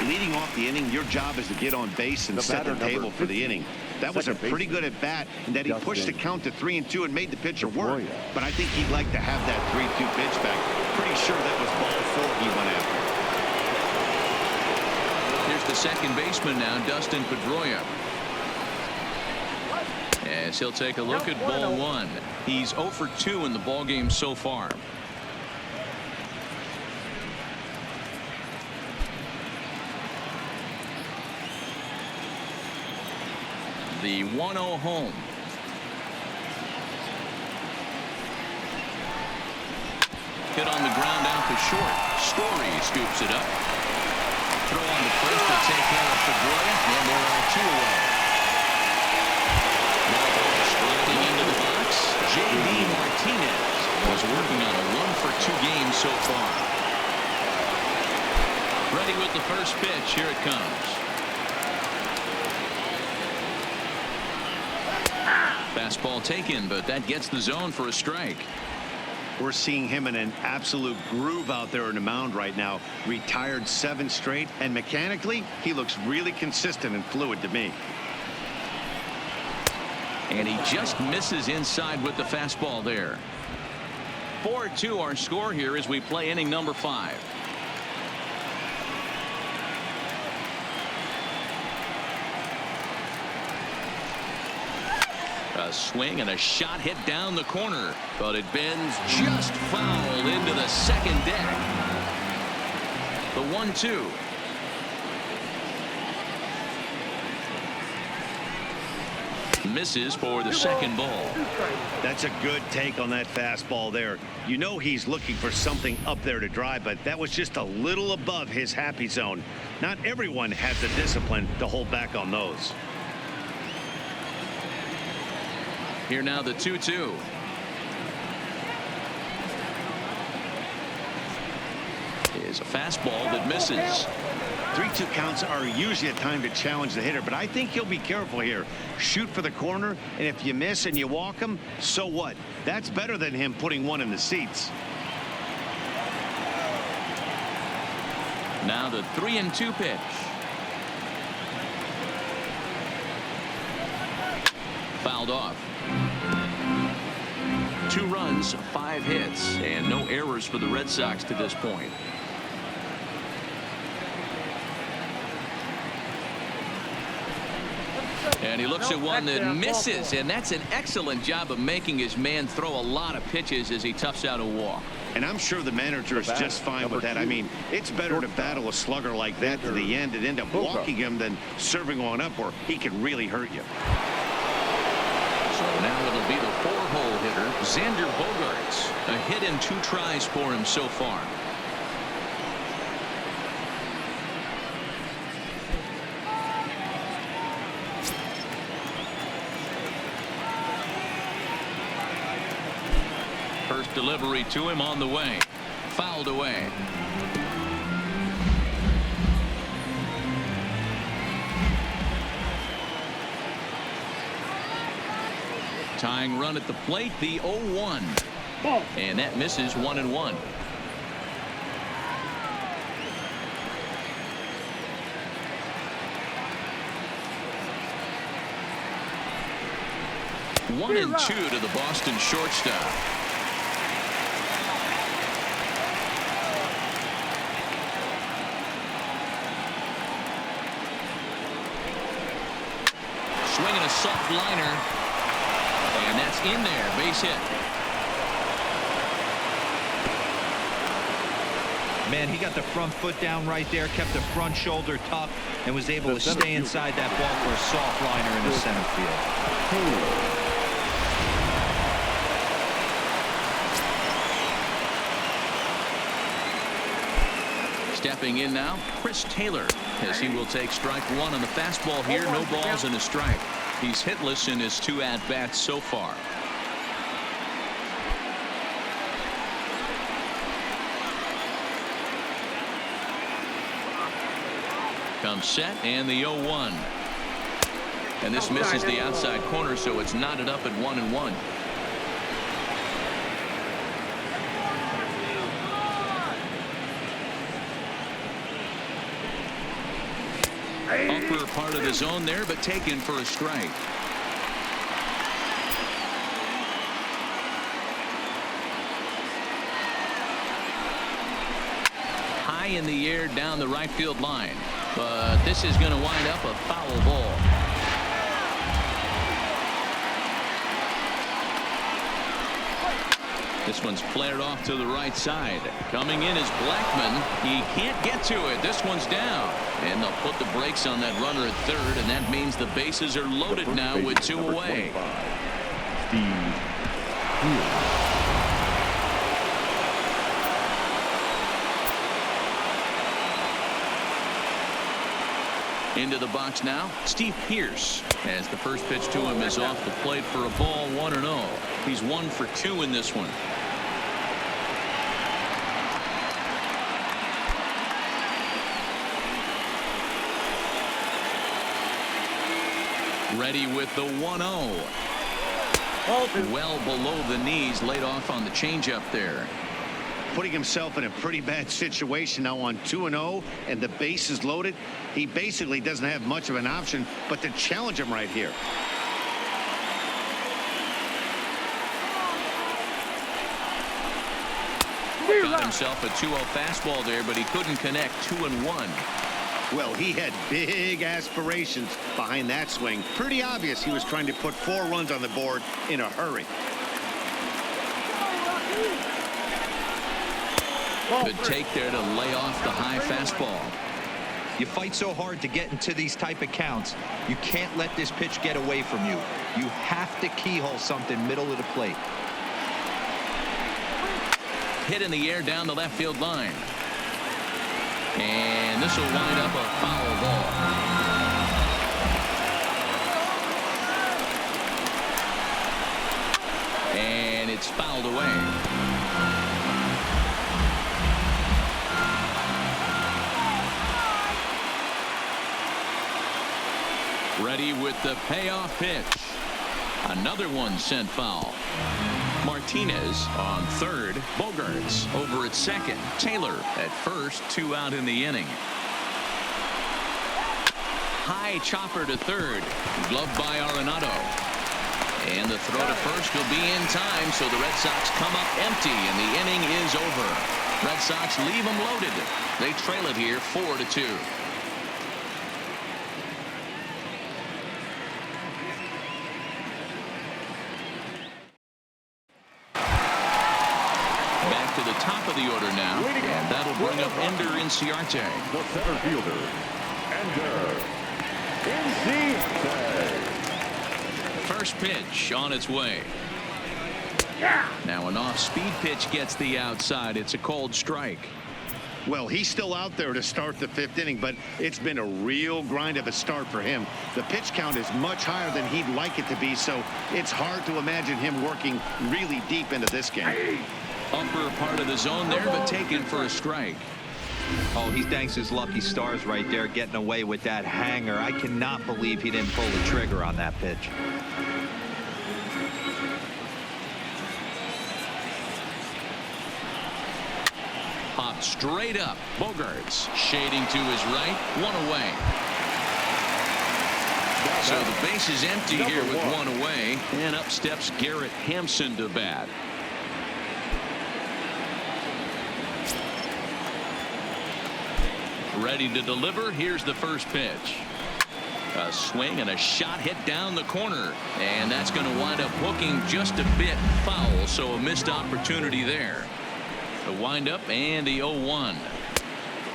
Leading off the inning, your job is to get on base and set the table for the inning. That was a pretty good at bat, and that he pushed the count to 3-2 and made the pitcher work. But I think he'd like to have that 3-2 pitch back. Pretty sure that was ball 4 he went after. Here's the second baseman now, Dustin Pedroia. As he'll take a look at ball 1. He's 0 for 2 in the ballgame so far. The 1-0 home. Hit on the ground out to short. Story scoops it up. Throw on the first to take care of Pedroia, and there are 2 away. Now striding into the box, J.D. Martinez was working on a 1-for-2 game so far. Ready with the first pitch. Here it comes. Fastball taken, but that gets the zone for a strike. We're seeing him in an absolute groove out there on the mound right now. Retired 7 straight, and mechanically, he looks really consistent and fluid to me. And he just misses inside with the fastball there. 4-2 our score here as we play inning number 5. A swing and a shot hit down the corner, but it bends just foul into the second deck. The 1-2. Misses for the second ball. That's a good take on that fastball there. You know he's looking for something up there to drive, but that was just a little above his happy zone. Not everyone has the discipline to hold back on those. Here now the 2-2. Is a fastball that misses. 3-2 counts are usually a time to challenge the hitter, but I think he'll be careful here. Shoot for the corner, and if you miss and you walk him, so what? That's better than him putting one in the seats. Now the 3-2 pitch. Fouled off. 2 runs, 5 hits, and no errors for the Red Sox to this point. And he looks at one that misses, and that's an excellent job of making his man throw a lot of pitches as he toughs out a walk. And I'm sure the manager is just fine with that. I mean, it's better to battle a slugger like that to the end and end up walking him than serving one up where he can really hurt you. So now it'll be the 4-hole hitter, Xander Bogaerts. A hit in 2 tries for him so far. First delivery to him on the way. Fouled away. Tying run at the plate, the 0-1. And that misses 1-1. One and 2 to the Boston shortstop. Swinging a soft liner. And that's in there, base hit. Man, he got the front foot down right there, kept the front shoulder tucked, and was able to stay inside that ball for a soft liner in the center field. Stepping in now, Chris Taylor, as he will take strike 1 on the fastball here. No balls and a strike. He's hitless in his 2 at-bats so far. Comes set and the 0-1. And this misses the outside corner, so it's knotted up at 1-1. Upper part of the zone there, but taken for a strike. High in the air down the right field line, but this is going to wind up a foul ball. This one's flared off to the right side. Coming in is Blackman. He can't get to it. This one's down. And they'll put the brakes on that runner at third, and that means the bases are loaded now with 2 away. Steve. 2 Into the box now, Steve Pearce, as the first pitch to him is off the plate for a ball, 1-0. He's 1 for 2 in this one. Ready with the 1-0. Well below the knees, laid off on the changeup there. Putting himself in a pretty bad situation now on 2-0 and the base is loaded. He basically doesn't have much of an option but to challenge him right here. Got himself a 2-0 fastball there, but he couldn't connect. 2-1. Well, he had big aspirations behind that swing. Pretty obvious he was trying to put 4 runs on the board in a hurry. Good take there to lay off the high fastball. You fight so hard to get into these type of counts. You can't let this pitch get away from you. You have to keyhole something middle of the plate. Hit in the air down the left field line. And this will wind up a foul ball. And it's fouled away. Ready with the payoff pitch. Another one sent foul. Martinez on third. Bogarts over at second. Taylor at first. 2 out in the inning. High chopper to third. Gloved by Arenado. And the throw to first will be in time, so the Red Sox come up empty, and the inning is over. Red Sox leave them loaded. They trail it here 4-2. To the top of the order now, and that'll bring up Ender Inciarte. The center fielder, Ender Inciarte. First pitch on its way. Now an off-speed pitch gets the outside. It's a called strike. Well, he's still out there to start the 5th inning, but it's been a real grind of a start for him. The pitch count is much higher than he'd like it to be, so it's hard to imagine him working really deep into this game. Upper part of the zone there, but taken for a strike. Oh, he thanks his lucky stars right there, getting away with that hanger. I cannot believe he didn't pull the trigger on that pitch. Popped straight up. Bogarts shading to his right. 1 away. So the base is empty here with 1 away. And up steps Garrett Hampson to bat. Ready to deliver. Here's the first pitch. A swing and a shot hit down the corner. And that's going to wind up hooking just a bit foul. So a missed opportunity there. The windup and the 0-1.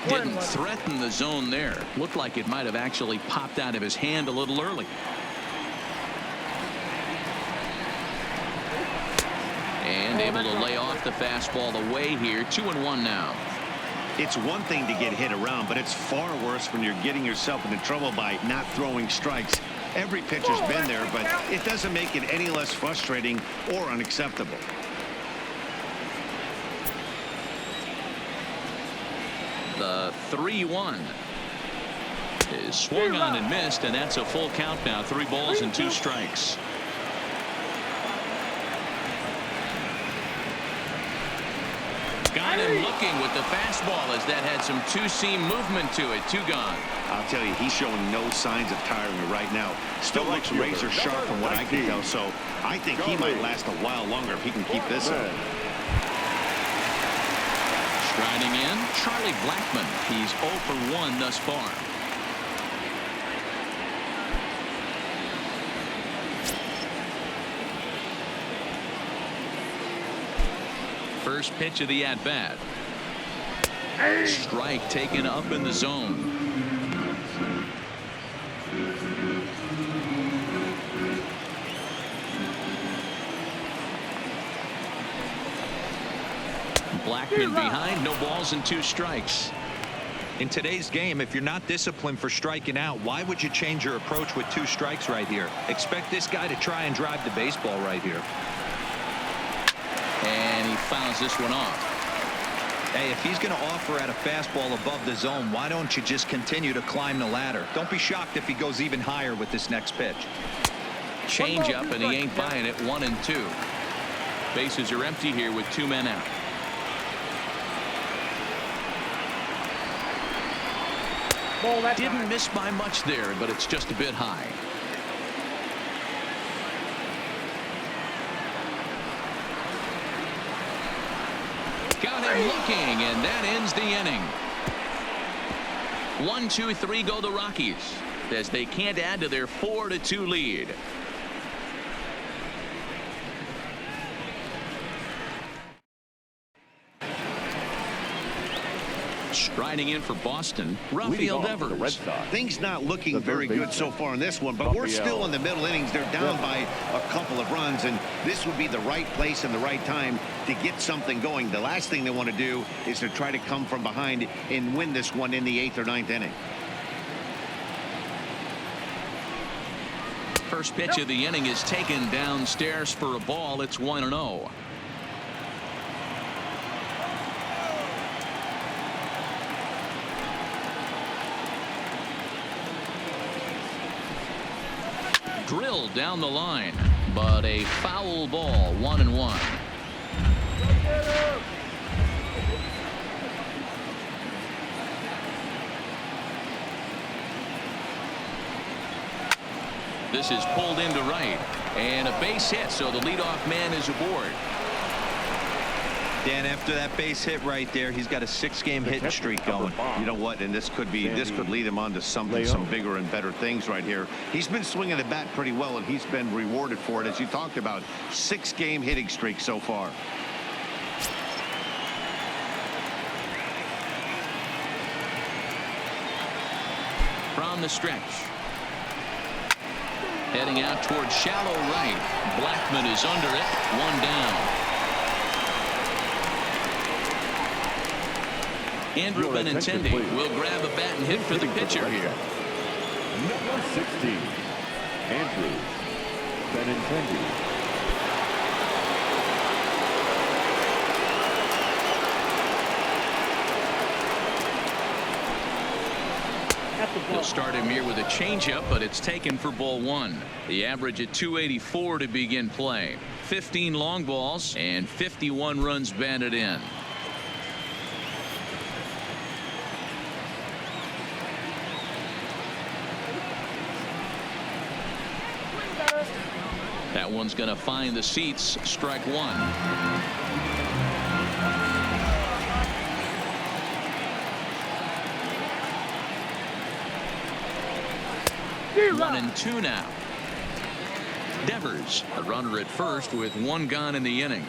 Didn't threaten the zone there. Looked like it might have actually popped out of his hand a little early. And able to lay off the fastball away here. 2-1 now. It's one thing to get hit around, but it's far worse when you're getting yourself into trouble by not throwing strikes. Every pitcher's been there, but it doesn't make it any less frustrating or unacceptable. The 3-1 is swung on and missed, and that's a full count now. 3 balls and 2 strikes. Got him looking with the fastball as that had some two-seam movement to it. 2 gone. I'll tell you, he's showing no signs of tiring right now. Still looks razor sharp from what I can tell, so I think he might last a while longer if he can keep this up. Striding in, Charlie Blackmon. He's 0 for 1 thus far. First pitch of the at-bat. Strike taken up in the zone. Blackmon behind, no balls and 2 strikes. In today's game, if you're not disciplined for striking out, why would you change your approach with 2 strikes right here? Expect this guy to try and drive the baseball right here. And he fouls this one off. Hey, if he's going to offer at a fastball above the zone, why don't you just continue to climb the ladder? Don't be shocked if he goes even higher with this next pitch. Change up, and he ain't buying it. 1-2. Bases are empty here with 2 men out. Didn't miss by much there, but it's just a bit high. Got him looking, and that ends the inning. 1-2-3 go the Rockies as they can't add to their 4-2 lead. Striding in for Boston, Rafael Devers. Things not looking very good so far in this one, but we're still in the middle innings. They're down by a couple of runs, and this would be the right place and the right time to get something going. The last thing they want to do is to try to come from behind and win this one in the 8th or 9th inning. First pitch of the inning is taken downstairs for a ball. It's 1-0. Drilled down the line, but a foul ball. 1-1. This is pulled into right, and a base hit, so the leadoff man is aboard. Dan, after that base hit right there, he's got a 6-game hitting streak going. You know what? And this could lead him on to some bigger and better things right here. He's been swinging the bat pretty well, and he's been rewarded for it, as you talked about. 6-game hitting streak so far. From the stretch. Heading out towards shallow right. Blackman is under it. 1 down. Andrew Benintendi will grab a bat and hit for the pitcher here. Number 16, Andrew Benintendi. He'll start him here with a changeup, but it's taken for ball 1. The average at 284 to begin play. 15 long balls and 51 runs batted in. That one's going to find the seats. Strike 1. 1-2 now. Devers, a runner at first with 1 gone in the inning.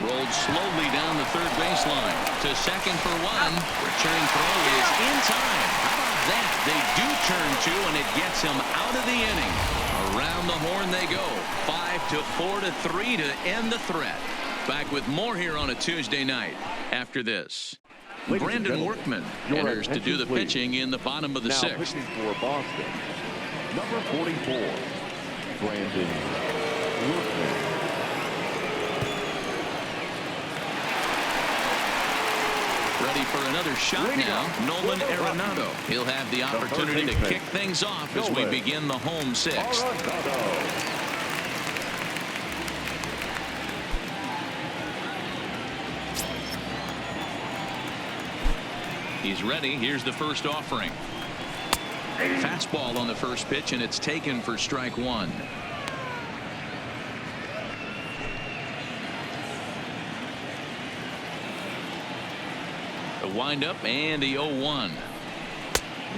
Rolled slowly down the third baseline to second for 1. Returning throw is in time. How about that? They do turn 2, and it gets him out of the inning. Around the horn they go. 5-4-3 to end the threat. Back with more here on a Tuesday night after this. Brandon Workman enters to do the pitching in the bottom of the 6th. Pitching for Boston, number 44, Brandon Workman. Ready for another shot now. Nolan Arenado. He'll have the opportunity to kick things off as we begin the home 6th. He's ready. Here's the first offering. Fastball on the first pitch, and it's taken for strike 1. The windup and the 0-1.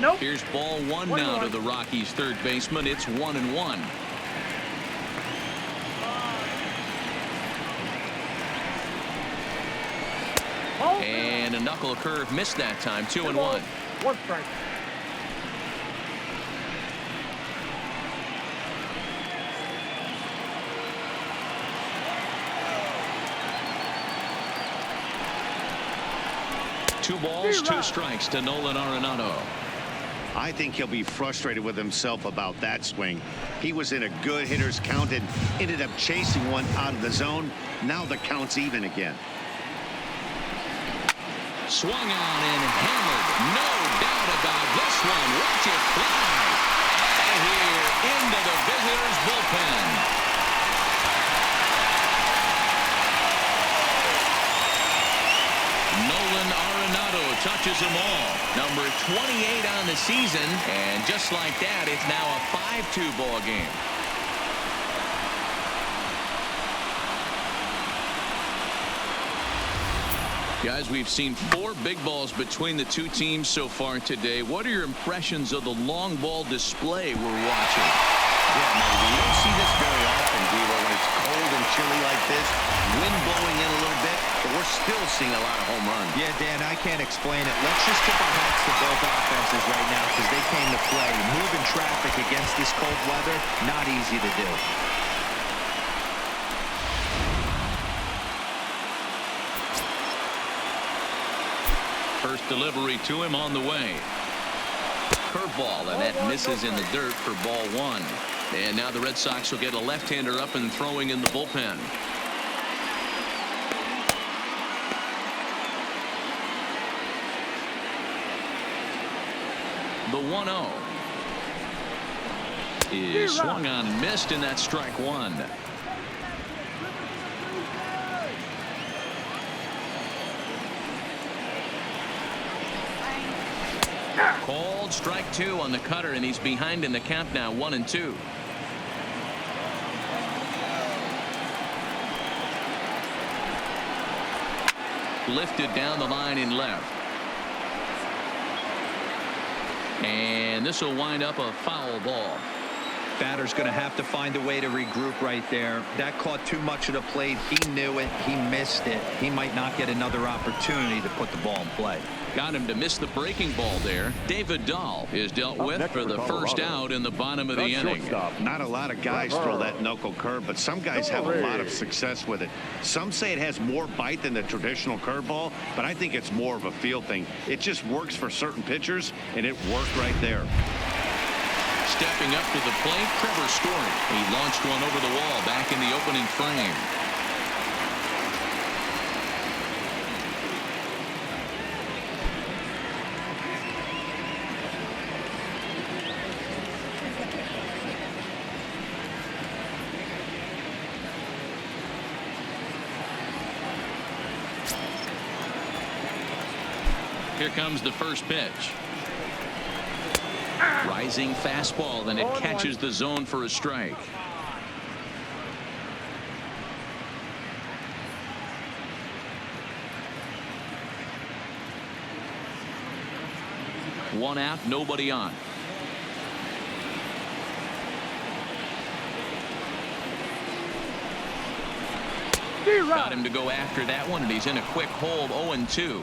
Nope. Here's ball 1 now to the Rockies' third baseman. It's 1-1. And a knuckle curve missed that time. 2-1. 1 strike. 2 balls, 2 strikes to Nolan Arenado. I think he'll be frustrated with himself about that swing. He was in a good hitter's count and ended up chasing one out of the zone. Now the count's even again. Swung on and hammered. No doubt about this one. Watch it fly. Out here into the visitors' bullpen. Nolan Arenado touches them all. Number 28 on the season. And just like that, it's now a 5-2 ball game. Guys, we've seen 4 big balls between the 2 teams so far today. What are your impressions of the long ball display we're watching? Yeah, maybe. You don't see this very often, Devo, when it's cold and chilly like this. Wind blowing in a little bit, but we're still seeing a lot of home runs. Yeah, Dan, I can't explain it. Let's just tip our hats to both offenses right now because they came to play. Moving traffic against this cold weather, not easy to do. First delivery to him on the way. Curveball, and that misses in the dirt for ball 1. And now the Red Sox will get a left-hander up and throwing in the bullpen. The 1-0 is swung on and missed, and that's strike 1. Called strike 2 on the cutter, and he's behind in the count now, 1-2. Lifted down the line in left. And this will wind up a foul ball. Batter's going to have to find a way to regroup right there. That caught too much of the plate. He knew it. He missed it. He might not get another opportunity to put the ball in play. Got him to miss the breaking ball there. David Dahl is dealt with for the first out in the bottom of the inning. Not a lot of guys throw that knuckle curve, but some guys have a lot of success with it. Some say it has more bite than the traditional curveball, but I think it's more of a feel thing. It just works for certain pitchers, and it worked right there. Stepping up to the plate, Trevor Story. He launched one over the wall back in the opening frame. Here comes the first pitch. Rising fastball, and it catches the zone for a strike. One out, nobody on. Got him to go after that one, and he's in a quick hold, 0-2.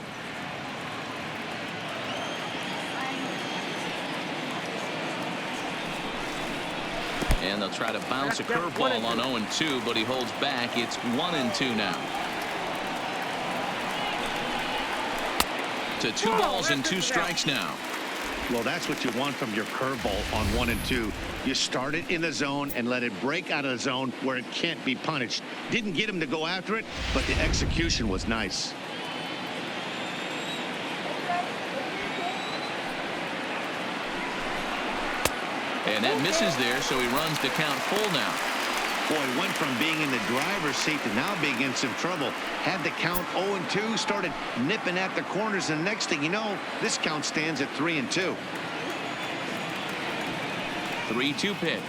And they'll try to bounce a curveball on 0-2, but he holds back. It's 1-2 now. To 2 balls and 2 strikes now. Well, that's what you want from your curveball on 1-2. You start it in the zone and let it break out of the zone where it can't be punished. Didn't get him to go after it, but the execution was nice. And that misses there, so he runs the count full now. Boy, went from being in the driver's seat to now being in some trouble. Had the count 0-2, started nipping at the corners, and next thing you know, this count stands at 3-2. 3-2 pitch.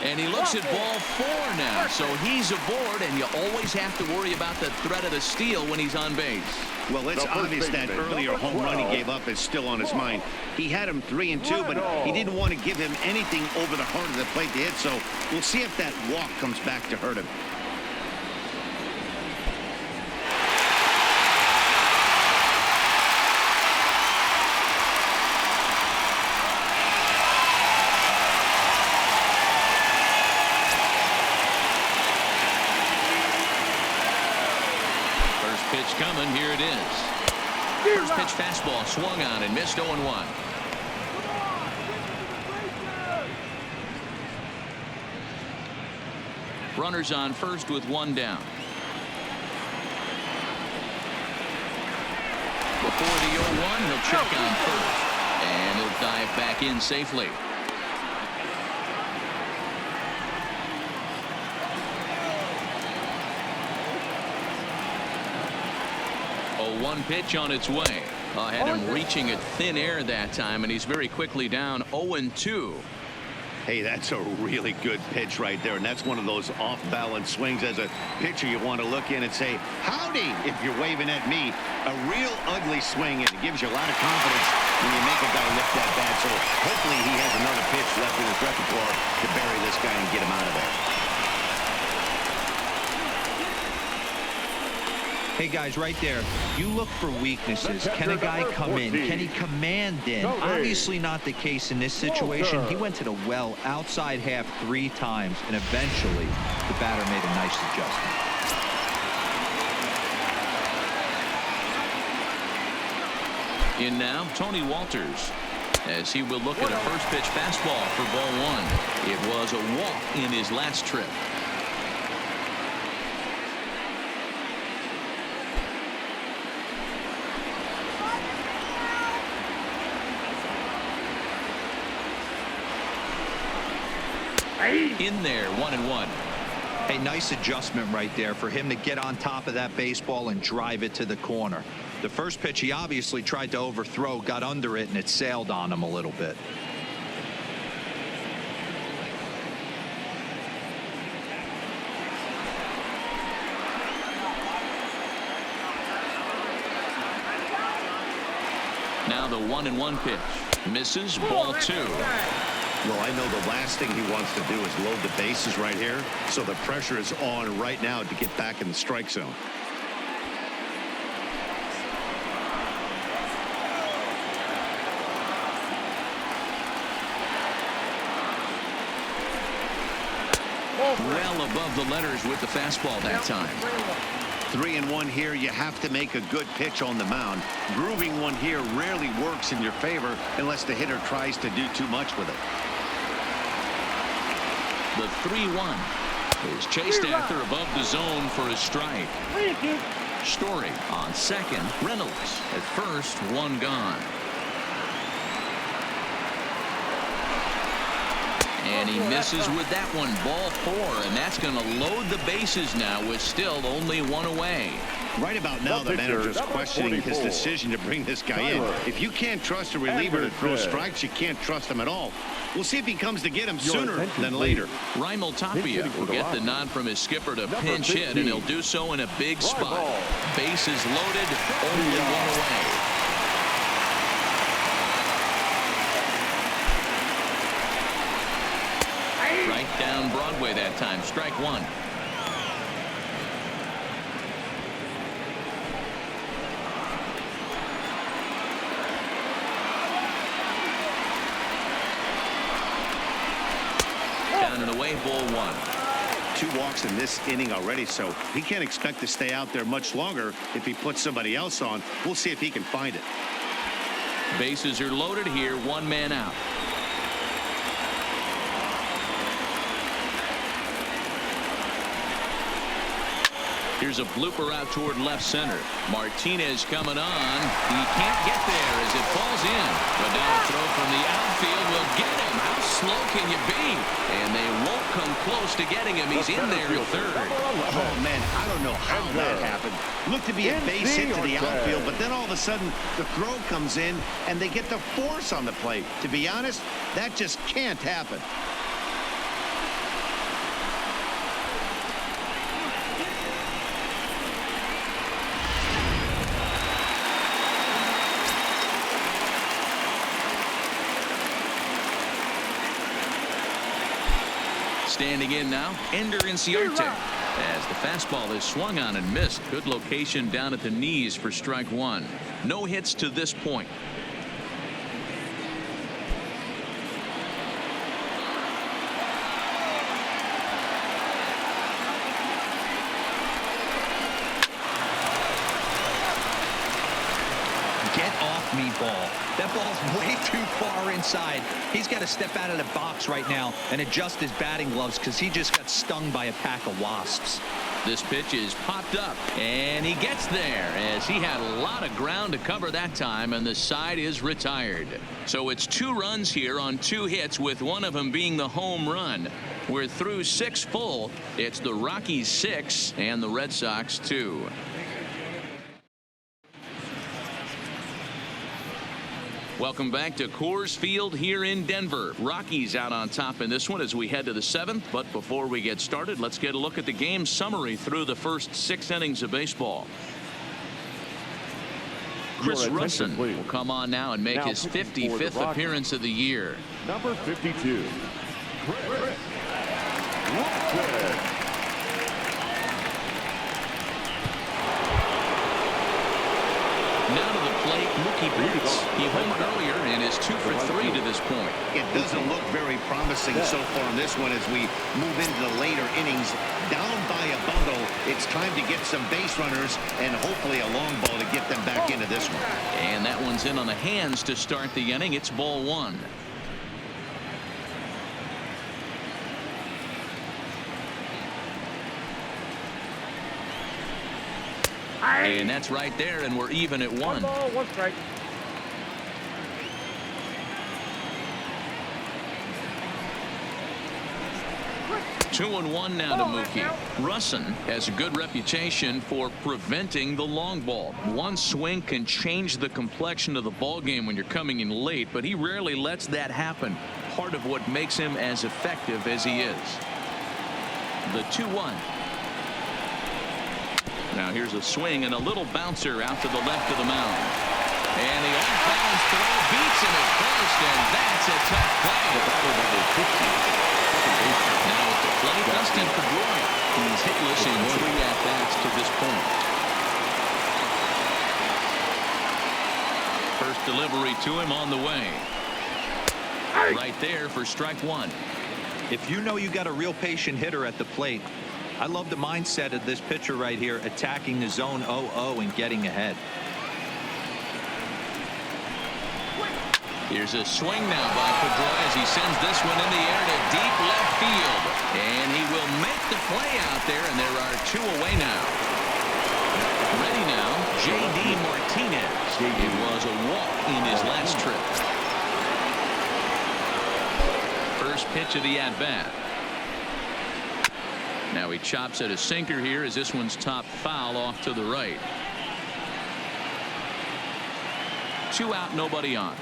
And he looks at ball 4 now, so he's aboard, and you always have to worry about the threat of the steal when he's on base. Well, it's obvious that earlier home run he gave up is still on his mind. He had him 3-2, but he didn't want to give him anything over the heart of the plate to hit, so we'll see if that walk comes back to hurt him. Pitch coming. Here it his. First pitch fastball swung on and missed 0-1. Runners on first with one down. Before the 0-1, he'll check on first. And he'll dive back in safely. 0-1 pitch on its way. Had him reaching at thin air that time, and he's very quickly down 0-2. Hey, that's a really good pitch right there, and that's one of those off-balance swings. As a pitcher, you want to look in and say, howdy, if you're waving at me. A real ugly swing, and it gives you a lot of confidence when you make a guy lift that bat. So hopefully he has another pitch left in his repertoire to bury this guy and get him out of there. Hey, guys, right there, you look for weaknesses. Can a guy come in? Can he command in? Obviously not the case in this situation. He went to the well outside half 3 times, and eventually the batter made a nice adjustment. In now, Tony Walters, as he will look at a first pitch fastball for ball 1. It was a walk in his last trip. In there, 1-1. A nice adjustment right there for him to get on top of that baseball and drive it to the corner. The first pitch he obviously tried to overthrow, got under it, and it sailed on him a little bit. Now the 1-1 pitch. Misses, ball 2. Well, I know the last thing he wants to do is load the bases right here. So the pressure is on right now to get back in the strike zone. Well above the letters with the fastball that time. 3-1 here. You have to make a good pitch on the mound. Grooving one here rarely works in your favor unless the hitter tries to do too much with it. The 3-1 is chased after above the zone for a strike. Story on second. Reynolds at first, 1 gone. And he misses with that one, ball 4, and that's going to load the bases now with still only 1 away. Right about now, the manager's questioning his decision to bring this guy in. If you can't trust a reliever to throw strikes, you can't trust him at all. We'll see if he comes to get him sooner than later. Raimel Tapia will get the nod from his skipper to pinch hit, and he'll do so in a big spot. Bases loaded, only 1 away. Right down Broadway that time, strike 1. Down and away, ball 1. 2 walks in this inning already, so he can't expect to stay out there much longer if he puts somebody else on. We'll see if he can find it. Bases are loaded here, 1 man out. Here's a blooper out toward left center. Martinez coming on. He can't get there as it falls in. But now a throw from the outfield will get him. How slow can you be? And they won't come close to getting him. He's in there at third. Oh, man, I don't know how that happened. Looked to be a base hit to the outfield, but then all of a sudden the throw comes in and they get the force on the plate. To be honest, that just can't happen. Standing in now, Ender Inciarte. As the fastball is swung on and missed. Good location down at the knees for strike 1. No hits to this point. walk-me ball. That ball's way too far inside. He's got to step out of the box right now and adjust his batting gloves because he just got stung by a pack of wasps. This pitch is popped up, and he gets there as he had a lot of ground to cover that time, and the side is retired. So it's 2 runs here on 2 hits, with one of them being the home run. We're through 6 full. It's the Rockies 6 and the Red Sox 2. Welcome back to Coors Field here in Denver. Rockies out on top in this one as we head to the 7th. But before we get started, let's get a look at the game summary through the first 6 innings of baseball. Chris Russin will come on now and make his 55th appearance of the year. Number 52, Chris Russin. Now to the plate, Mookie Betts. He homered earlier and is 2 for 3 to this point. It doesn't look very promising so far in this one as we move into the later innings. Down by a bundle, it's time to get some base runners and hopefully a long ball to get them back into this one. And that one's in on the hands to start the inning. It's ball 1. And that's right there, and we're even at 1. 1 ball, 1 strike. Two and 1 now to Mookie. Russin has a good reputation for preventing the long ball. One swing can change the complexion of the ball game when you're coming in late, but he rarely lets that happen. Part of what makes him as effective as he is. The 2-1. Now here's a swing and a little bouncer out to the left of the mound. And the off-balance throw beats him at first, and that's a tough play. Now at the plate, Dustin Pedroia. He's hitless in 3 at-bats to this point. First delivery to him on the way. Right there for strike 1. If you know you got a real patient hitter at the plate, I love the mindset of this pitcher right here, attacking the zone 0-0 and getting ahead. Here's a swing now by Pedroia as he sends this one in the air to deep left field. And he will make the play out there, and there are 2 away now. Ready now, J.D. Martinez. It was a walk in his last trip. First pitch of the at-bat. Now he chops at a sinker here as this one's top foul off to the right. 2 out, nobody on.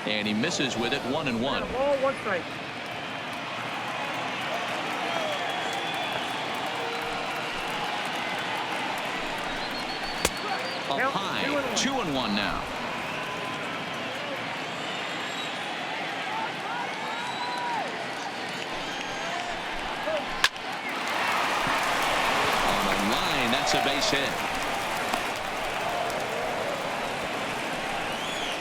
And he misses with it, 1-1. Ball, 1 strike. Up high, 2-1 now. That's a base hit.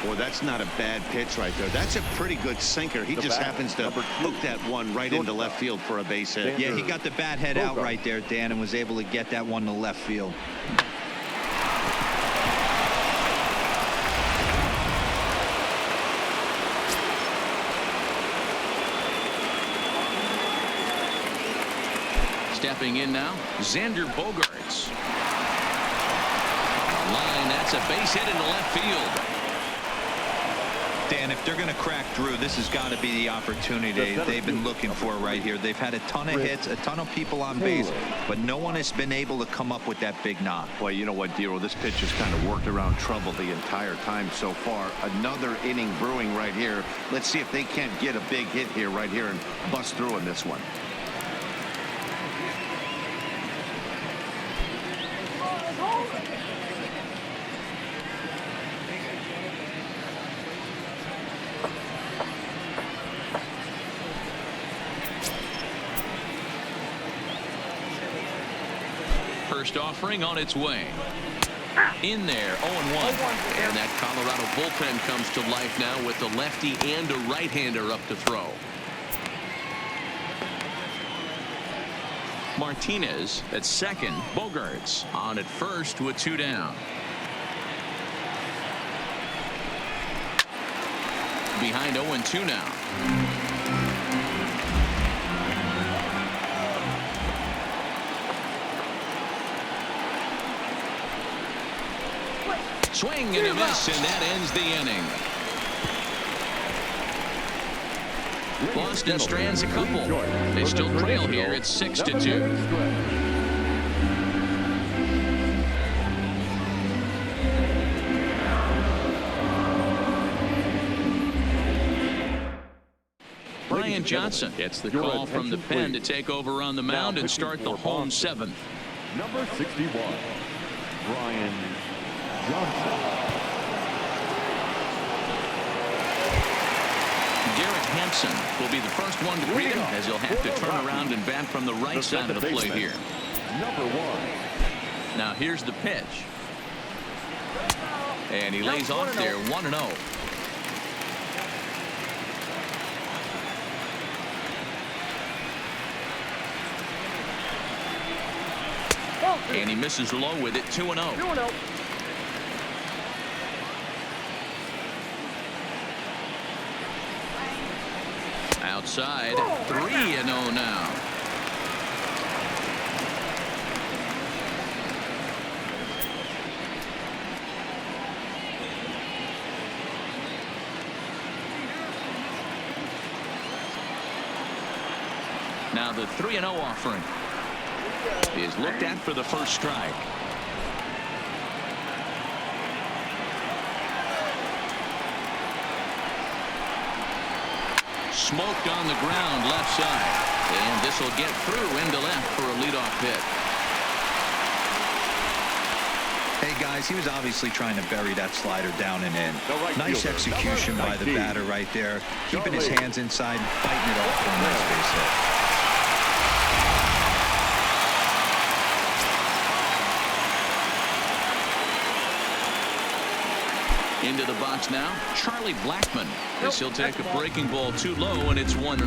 Well, that's not a bad pitch right there. That's a pretty good sinker. He just happens to hook that one right into left field for a base hit. Yeah, he got the bat head out right there, Dan, and was able to get that one to left field. Stepping in now, Xander Bogaerts. On the line, that's a base hit into left field. Dan, if they're going to crack through, this has got to be the opportunity they've been looking for right here. They've had a ton of hits, a ton of people on base, but no one has been able to come up with that big knock. Well, you know what, Dero, this pitch has kind of worked around trouble the entire time so far. Another inning brewing right here. Let's see if they can't get a big hit here right here and bust through in this one. First offering on its way. In there, 0-1. And that Colorado bullpen comes to life now with a lefty and a right-hander up to throw. Martinez at second. Bogarts on at first with 2 down. Behind 0-2 now. Swing and a miss, and that ends the inning. Boston strands a couple. They still trail here at 6-2. Brian Johnson gets the call from the pen to take over on the mound and start the home 7th. Number 61, Brian Johnson. Garrett Hampson will be the first one to greet him, as he'll have to turn around and bat from the right side of the plate here. Number 1. Now here's the pitch. And he lays off there 1-0. And he misses low with it, 2-0. Outside, 3-0 now. Now the 3-0 offering is looked at for the first strike. Smoked on the ground left side, and this will get through into left for a leadoff hit. Hey guys, he was obviously trying to bury that slider down and in. Nice execution by the batter right there, keeping his hands inside and fighting it off for a nice base hit. Into the box now, Charlie Blackmon, as he'll take a breaking ball too low, and it's 1-0.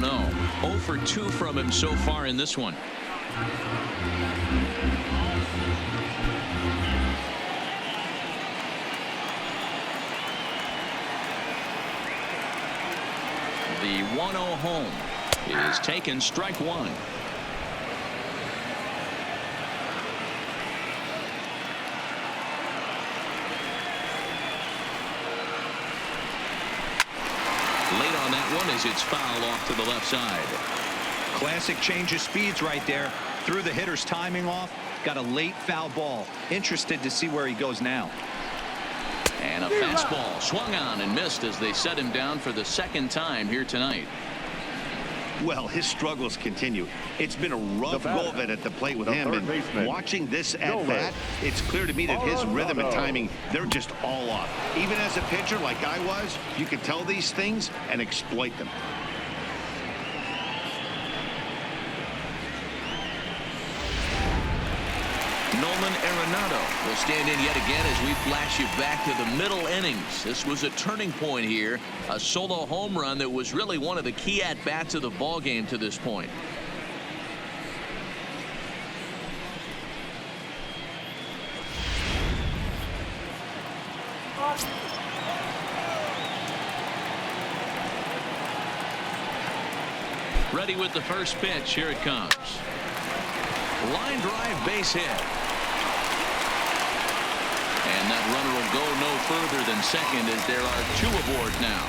0 for 2 from him so far in this one. The 1-0 home is taken, strike 1. One as it's fouled off to the left side. Classic change of speeds right there. Threw the hitter's timing off. Got a late foul ball. Interested to see where he goes now. And a fastball swung on and missed as they set him down for the second time here tonight. Well, his struggles continue. It's been a rough go of it at the plate with him. And watching this at bat, it's clear to me that his rhythm and timing, they're just all off. Even as a pitcher like I was, you can tell these things and exploit them. Nolan Arenado will stand in yet again as we flash you back to the middle innings. This was a turning point here, a solo home run that was really one of the key at-bats of the ball game to this point. Ready with the first pitch. Here it comes. Line drive, base hit. And that runner will go no further than second as there are 2 aboard now.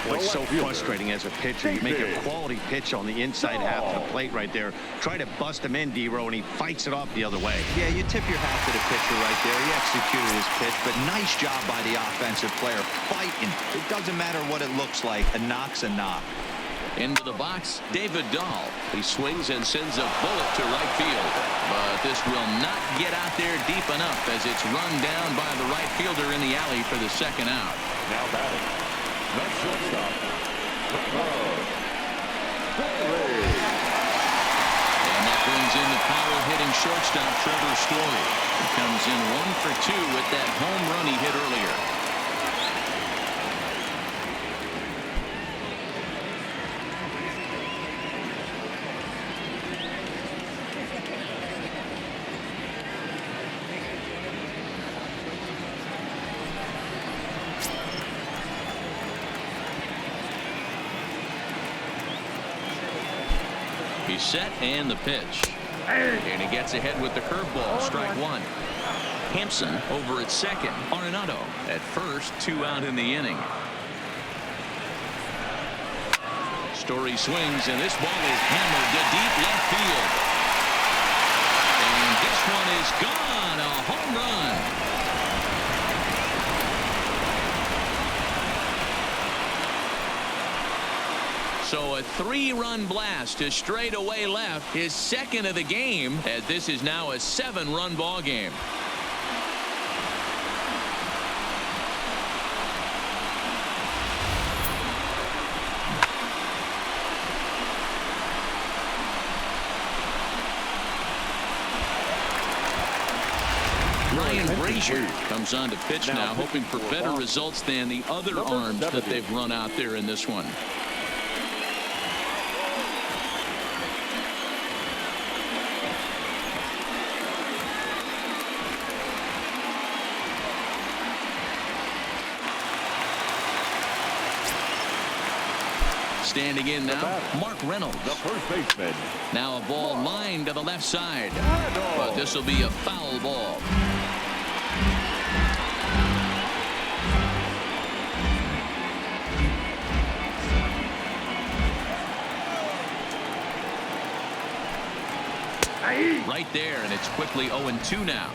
Boy, it's so frustrating as a pitcher. You make a quality pitch on the inside half of the plate right there. Try to bust him in, D-Row, and he fights it off the other way. Yeah, you tip your hat to the pitcher right there. He executed his pitch, but nice job by the offensive player fighting. It doesn't matter what it looks like. A knock's a knock. Into the box, David Dahl. He swings and sends a bullet to right field. But this will not get out there deep enough as it's run down by the right fielder in the alley for the second out. Now batting, the shortstop, and that brings in the power-hitting shortstop, Trevor Story. He comes in 1 for 2 with that home run he hit earlier. He's set and the pitch. And he gets ahead with the curveball. Strike one. Hampson over at second. Arenado at first. 2 out in the inning. Story swings, and this ball is hammered to deep left field. And this one is gone. A home run. So a 3-run blast to straightaway left, his second of the game, as this is now a 7-run ball game. Brazier comes on to pitch now, hoping for better results than the other arms that they've run out there in this one. Standing in now, Mark Reynolds. The first baseman. Now a ball lined to the left side, but this will be a foul ball. Right there, and it's quickly 0-2 now.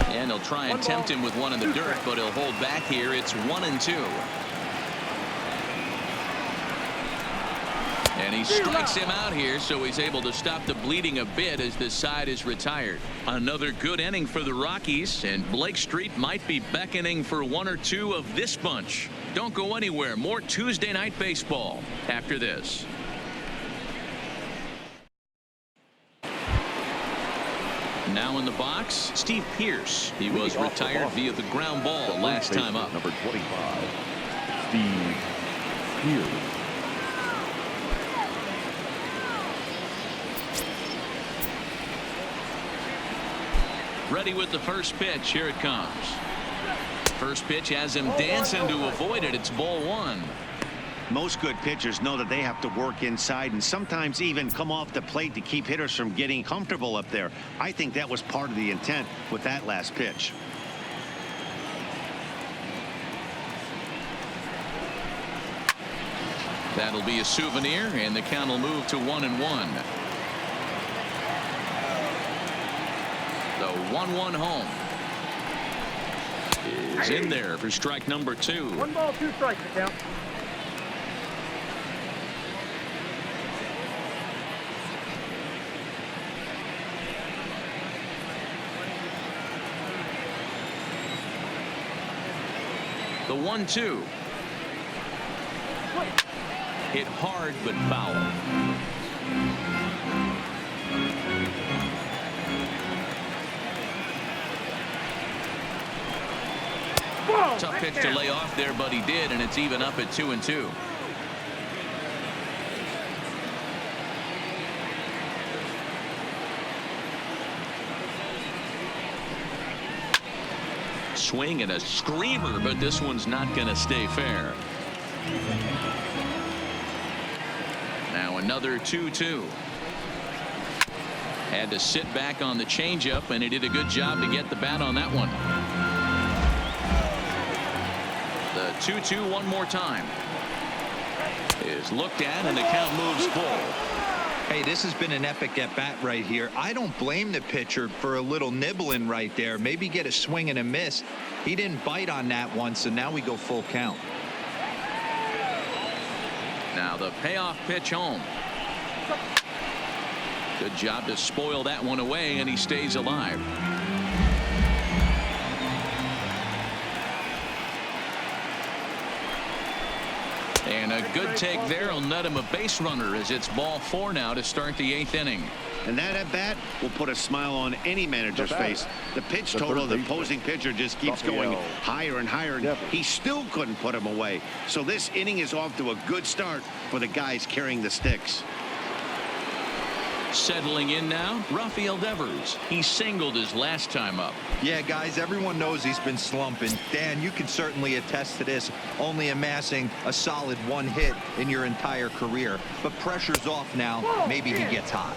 And they'll try and tempt him with one in the dirt, but he'll hold back here. It's 1-2. And he strikes him out here, so he's able to stop the bleeding a bit as this side is retired. Another good inning for the Rockies, and Blake Street might be beckoning for 1 or 2 of this bunch. Don't go anywhere. More Tuesday Night Baseball after this. Now in the box, Steve Pearce. He was retired via the ground ball last time up. Number 25, Steve Pearce. Ready with the first pitch. Here it comes. First pitch has him dancing to avoid it. It's ball 1. Most good pitchers know that they have to work inside and sometimes even come off the plate to keep hitters from getting comfortable up there. I think that was part of the intent with that last pitch. That'll be a souvenir, and the count will move to 1-1. The 1-1 home is in there for strike number 2. 1 ball, 2 strikes to count. The 1-2. Hit hard but foul. Tough pitch to lay off there, but he did, and it's even up at 2-2. Swing and a screamer, but this one's not going to stay fair. Now another 2-2. Had to sit back on the changeup, and he did a good job to get the bat on that one. The 2-2 one more time is looked at, and the count moves full. Hey, this has been an epic at bat right here. I don't blame the pitcher for a little nibbling right there. Maybe get a swing and a miss. He didn't bite on that one, so now we go full count. Now the payoff pitch home. Good job to spoil that one away, and he stays alive. And a good take there will net him a base runner as it's ball 4 now to start the 8th inning. And that at bat will put a smile on any manager's face. The pitch total of the opposing pitcher just keeps going higher and higher, and he still couldn't put him away. So this inning is off to a good start for the guys carrying the sticks. Settling in now, Rafael Devers. He singled his last time up. Yeah, guys, everyone knows he's been slumping. Dan, you can certainly attest to this, only amassing a solid 1 hit in your entire career. But pressure's off now. Maybe he gets hot.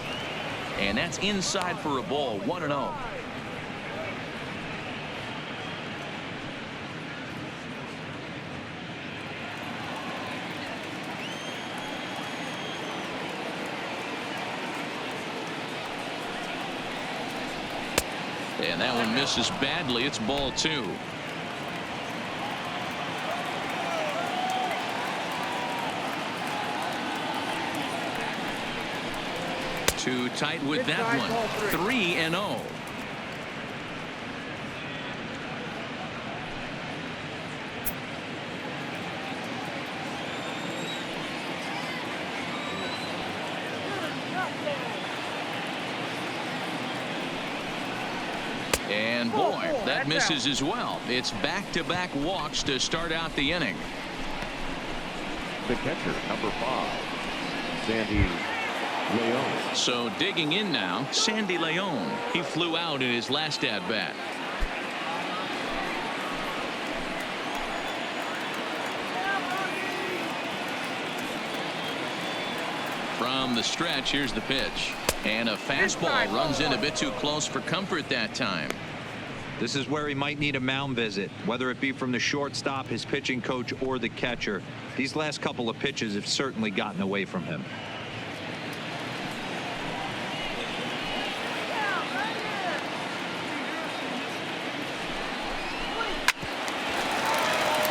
And that's inside for a ball, 1-0. And that one misses badly. It's ball 2. Too tight with that one. 3-0. And boy, that misses as well. It's back-to-back walks to start out the inning. The catcher, number 5, Sandy Leon. So digging in now, Sandy Leon. He flew out in his last at-bat. From the stretch, here's the pitch. And a fastball runs in a bit too close for comfort that time. This is where he might need a mound visit, whether it be from the shortstop, his pitching coach, or the catcher. These last couple of pitches have certainly gotten away from him.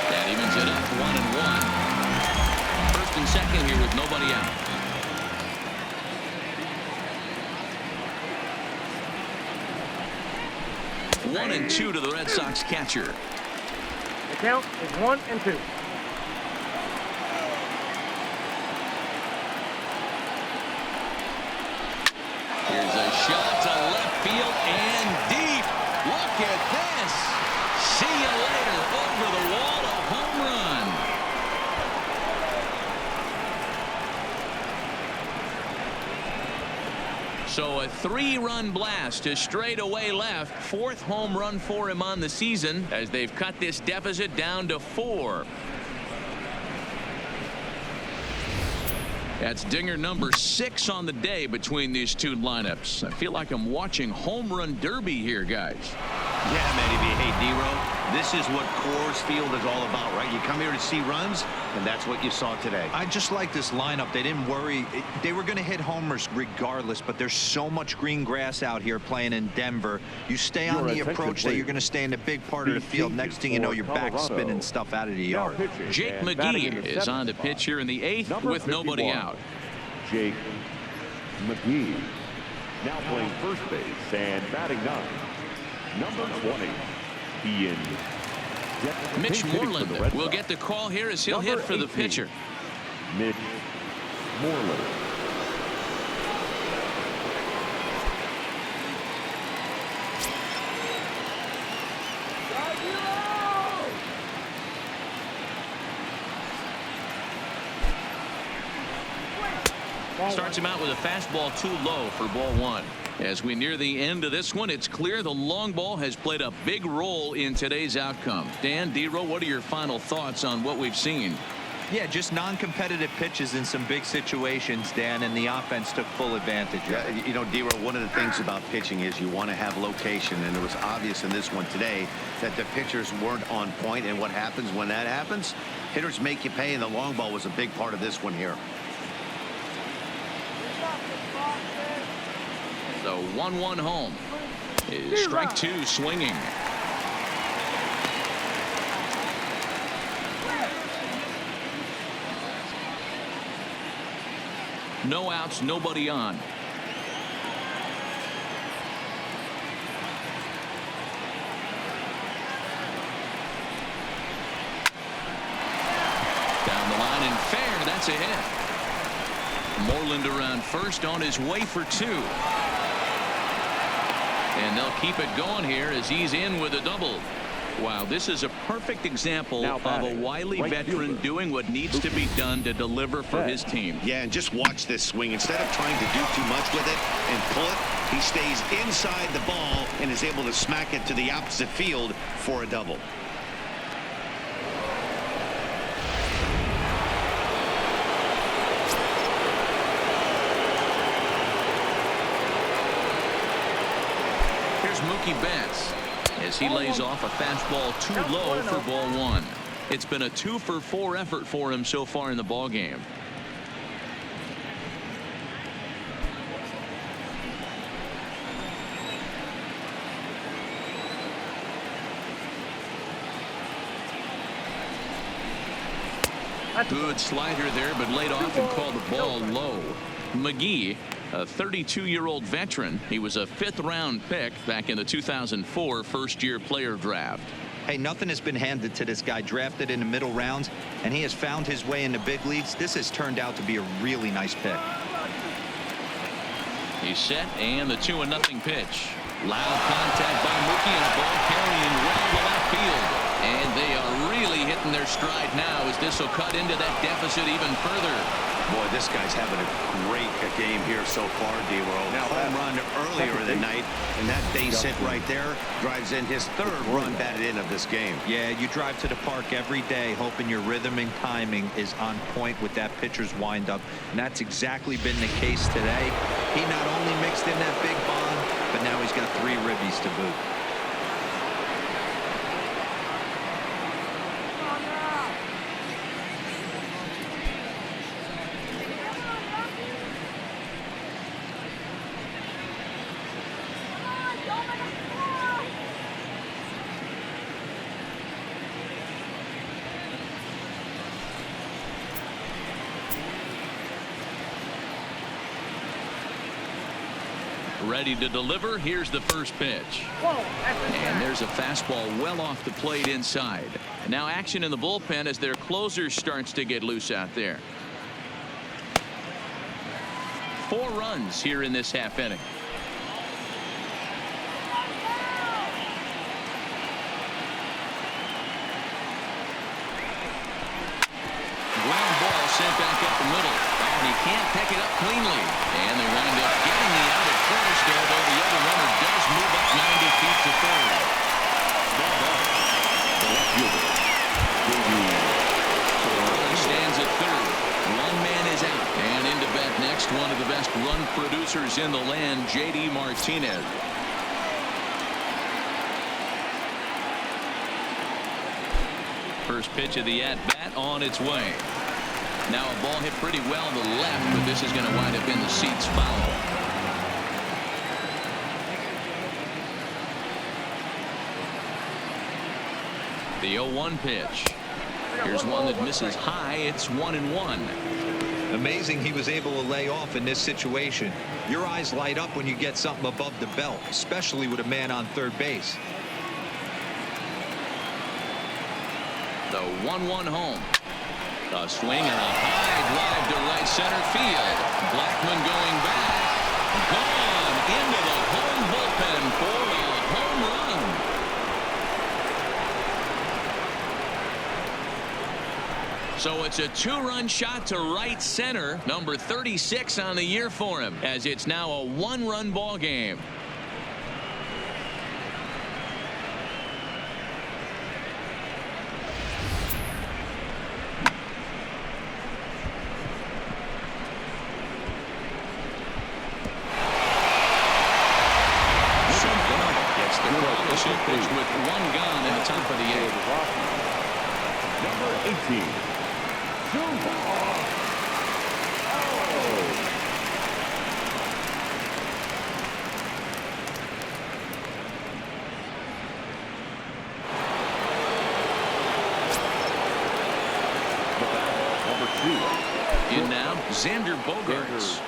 That evens it up 1-1. First and second here with nobody out. One and 2 to the Red Sox catcher. The count is 1-2. Here's a shot to left field and deep. Look at this. See you later. Over the wall, a home run. So a 3-run blast to straightaway left. 4th home run for him on the season as they've cut this deficit down to 4. That's dinger number 6 on the day between these two lineups. I feel like I'm watching home run derby here, guys. Yeah, Matty B. Hey, D-Row, this is what Coors Field is all about, right? You come here to see runs, and that's what you saw today. I just like this lineup. They didn't worry. They were going to hit homers regardless, but there's so much green grass out here playing in Denver. You stay on the approach that you're going to stay in a big part of the field. Next thing you know, you're back spinning stuff out of the yard. Jake McGee is on to pitch here in the 8th with nobody out. Jake McGee, now playing first base and batting 9. Number 20, Ian. Mitch Moreland will get the call here as he'll hit for the pitcher. Mitch Moreland. Starts him out with a fastball too low for ball 1. As we near the end of this one, it's clear the long ball has played a big role in today's outcome. Dan, D-Row, what are your final thoughts on what we've seen? Yeah, just non-competitive pitches in some big situations, Dan, and the offense took full advantage of it. You know, D-Row, one of the things about pitching is you want to have location, and it was obvious in this one today that the pitchers weren't on point, and what happens when that happens? Hitters make you pay, and the long ball was a big part of this one here. So 1-1 home. Is strike 2 swinging. No outs, nobody on. Down the line and fair. That's a hit. Moreland around first on his way for 2. And they'll keep it going here as he's in with a double. Wow, this is a perfect example Now of a batting, wily right veteran fielder. doing what needs to be done to deliver for his team. Yeah, and just watch this swing. Instead of trying to do too much with it and pull it, he stays inside the ball and is able to smack it to the opposite field for a double. Here's Mookie Betts as he lays off a fastball too low for ball one. It's been a 2-for-4 effort for him so far in the ball game. Good slider there, but laid off and called the ball low. McGee, a 32-year-old veteran. He was a 5th-round pick back in the 2004 first-year player draft. Hey, nothing has been handed to this guy. Drafted in the middle rounds, and he has found his way in the big leagues. This has turned out to be a really nice pick. He's set, and the 2-0 pitch. Loud contact by Mookie, and a ball carrying well to left field. And they are really hitting their stride now as this will cut into that deficit even further. Boy, this guy's having a great game here so far, D-Row. Now, home run earlier in the night, and that base hit right there drives in his 3rd run batted in of this game. Yeah, you drive to the park every day hoping your rhythm and timing is on point with that pitcher's windup, and that's exactly been the case today. He not only mixed in that big bomb, but now he's got 3 ribbies to boot. Ready to deliver. Here's the first pitch. And there's a fastball well off the plate inside. Now action in the bullpen as their closer starts to get loose out there. 4 runs here in this half inning. Ground ball sent back up the middle. And he can't pick it up cleanly. And they wind up getting the out at first, although the other runner does move up 90 feet to third. The left fielder. He stands at third. 1 man is out. And into bat next, one of the best run producers in the land, J.D. Martinez. First pitch of the at-bat on its way. Now a ball hit pretty well to the left, but this is going to wind up in the seats foul. The 0-1 pitch. Here's one that misses high. It's 1-1. Amazing he was able to lay off in this situation. Your eyes light up when you get something above the belt, especially with a man on third base. The 1-1 home. A swing and a high drive to right center field. Blackman going back. Gone into the home bullpen for a home run. So it's a 2-run shot to right center. Number 36 on the year for him, as it's now a 1-run ball game. Pitch with 1 gone in the top of the 8th. Number 18. Number 2. In now, Xander Bogaerts.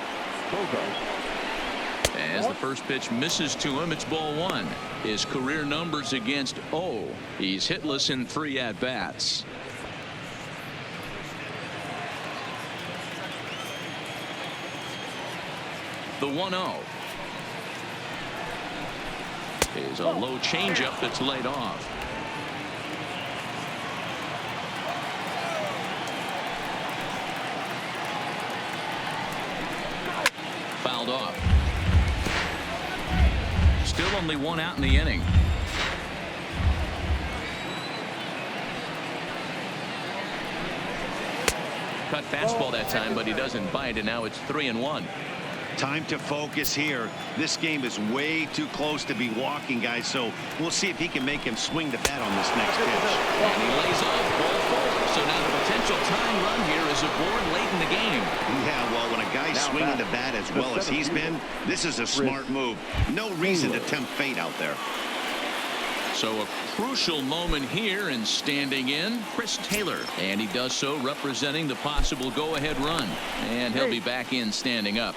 As the first pitch misses to him, it's ball 1. His career numbers against O. He's hitless in 3 at-bats. The 1-0 is a low changeup that's laid off. fouled off. Still only one out in the inning. Cut fastball that time, but he doesn't bite, and now it's 3-1. Time to focus here. This game is way too close to be walking, guys, so we'll see if he can make him swing the bat on this next pitch. And he lays off ball 4. So now the potential tying run here is aboard late in the game. Yeah, well, when a guy's swinging the bat as well as he's been, this is a smart move. No reason to tempt fate out there. So a crucial moment here, and standing in, Chris Taylor. And he does so representing the possible go-ahead run. And he'll be back in standing up.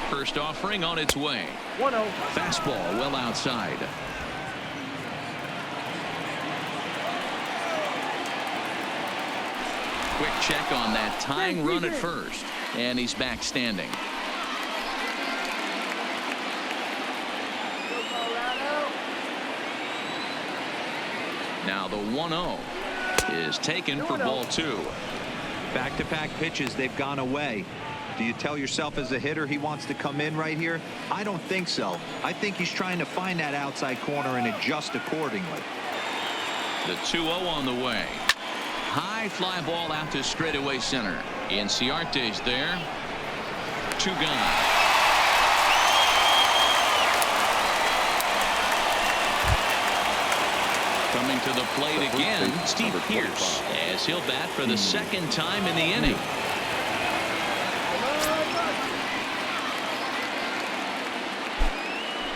First offering on its way. 1-0. Fastball well outside. Quick check on that tying run at first. And he's back standing. Now the 1-0 is taken for ball 2. Back-to-back pitches, they've gone away. Do you tell yourself as a hitter he wants to come in right here? I don't think so. I think he's trying to find that outside corner and adjust accordingly. The 2-0 on the way. High fly ball out to straightaway center. Inciarte's there. 2 gone. Coming to the plate again, Steve Pearce, as he'll bat for the second time in the inning.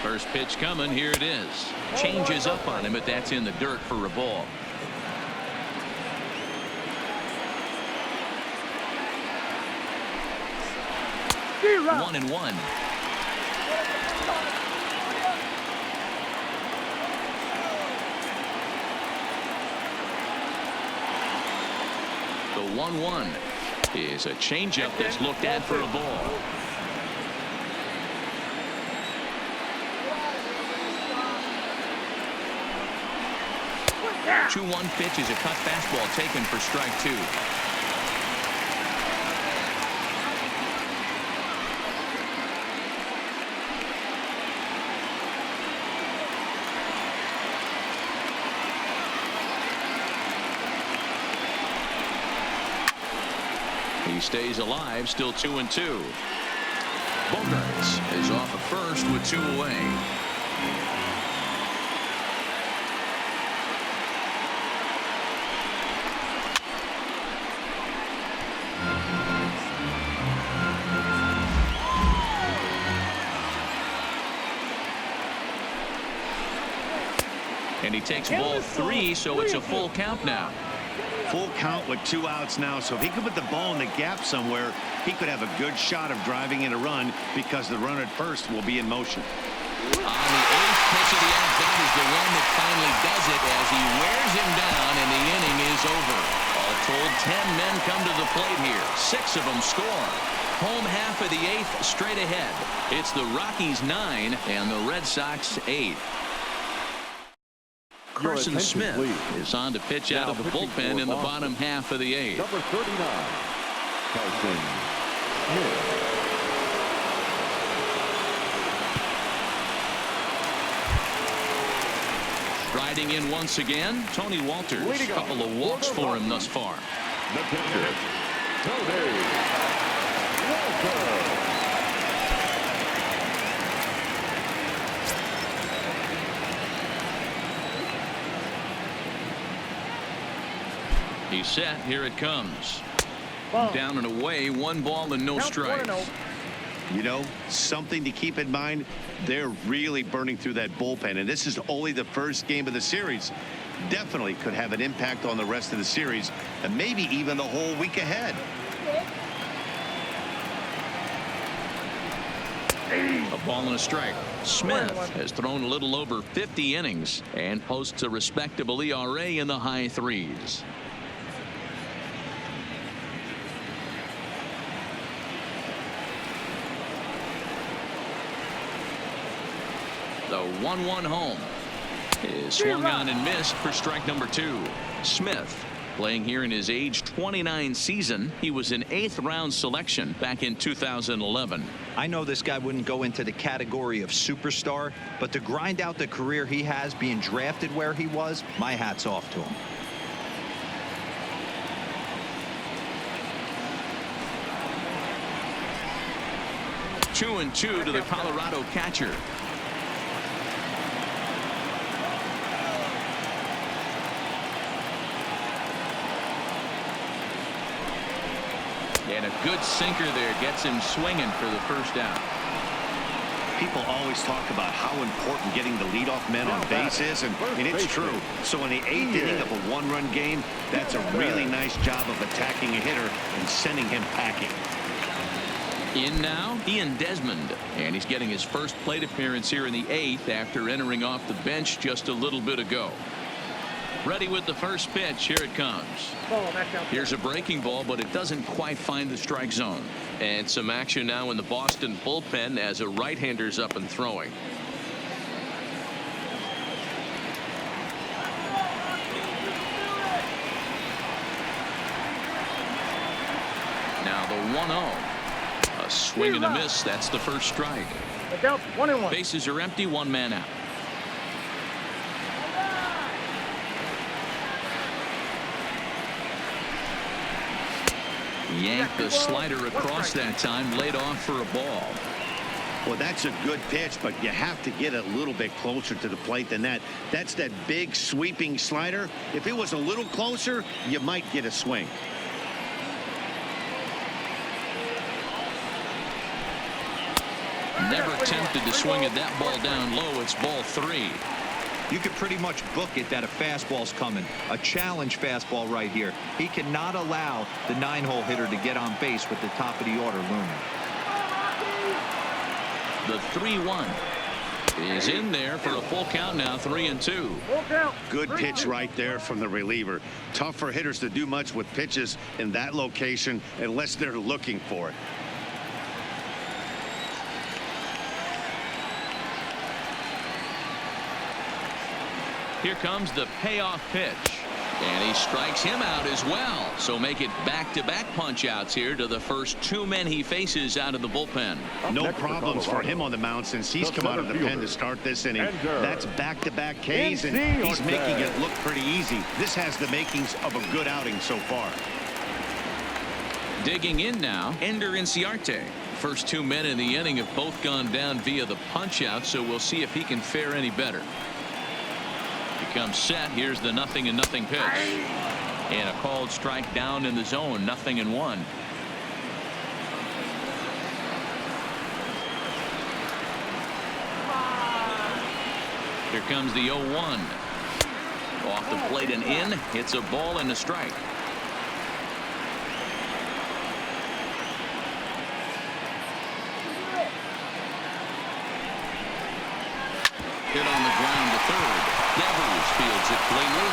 First pitch coming. Here it is. Changes up on him, but that's in the dirt for a ball. Zero. 1-1. The 1-1 is a changeup that's looked at for a ball. 2-1 pitch is a cut fastball taken for strike 2. He stays alive, still 2-2. Bogarts is off at first with 2 away. And he takes ball 3, so it's a full count now. Full count with 2 outs now, so if he could put the ball in the gap somewhere, he could have a good shot of driving in a run because the runner at first will be in motion. On the 8th pitch of the at-bat is the one that finally does it as he wears him down, and the inning is over. All told, 10 men come to the plate here. 6 of them score. Home half of the 8th straight ahead. It's the Rockies 9 and the Red Sox 8. Carson Smith is on to pitch out of the bullpen in the bottom half of the 8th. Number 39, Carson Smith. Striding in once again, Tony Walters. A couple of walks for him thus far. The pitcher, Tony Walker. He's set. Here it comes. Down and away. 1 ball and no strikes. You know, something to keep in mind, they're really burning through that bullpen, and this is only the first game of the series. Definitely could have an impact on the rest of the series and maybe even the whole week ahead. A ball and a strike. Smith has thrown a little over 50 innings and posts a respectable ERA in the high 3s. The 1-1 home. is swung on and missed for strike number 2. Smith playing here in his age 29 season. He was an 8th round selection back in 2011. I know this guy wouldn't go into the category of superstar, but to grind out the career he has being drafted where he was, my hat's off to him. Two and two to the Colorado catcher. And a good sinker there gets him swinging for the first out. People always talk about how important getting the leadoff man on base is, and it's true. So in the 8th inning of a 1-run game, that's a really nice job of attacking a hitter and sending him packing. In now, Ian Desmond, and he's getting his first plate appearance here in the 8th after entering off the bench just a little bit ago. Ready with the first pitch. Here it comes. Here's a breaking ball, but it doesn't quite find the strike zone. And some action now in the Boston bullpen as a right-hander's up and throwing. Now the 1-0. A swing and a miss. That's the first strike. Bases are empty. 1 man out. Yanked the slider across that time, laid off for a ball. Well, that's a good pitch, but you have to get a little bit closer to the plate than that. That's that big sweeping slider. If it was a little closer, you might get a swing. Never tempted to swing at that ball down low. It's ball 3. You could pretty much book it that a fastball's coming. A challenge fastball right here. He cannot allow the 9-hole hitter to get on base with the top of the order looming. The 3-1 is in there for a full count now. 3-2. Good pitch right there from the reliever. Tough for hitters to do much with pitches in that location unless they're looking for it. Here comes the payoff pitch. And he strikes him out as well. So make it back-to-back punch-outs here to the first 2 men he faces out of the bullpen. No problems for him on the mound since he's come out of the pen to start this inning. That's back-to-back Ks, and he's making it look pretty easy. This has the makings of a good outing so far. Digging in now, Ender Inciarte. First 2 men in the inning have both gone down via the punch-out, so we'll see if he can fare any better. Comes set. Here's the 0-0 pitch, and a called strike down in the zone. 0-1. Here comes the 0-1 off the plate and in. It's a ball and a strike. Hit on the ground to third. Devers fields it cleanly.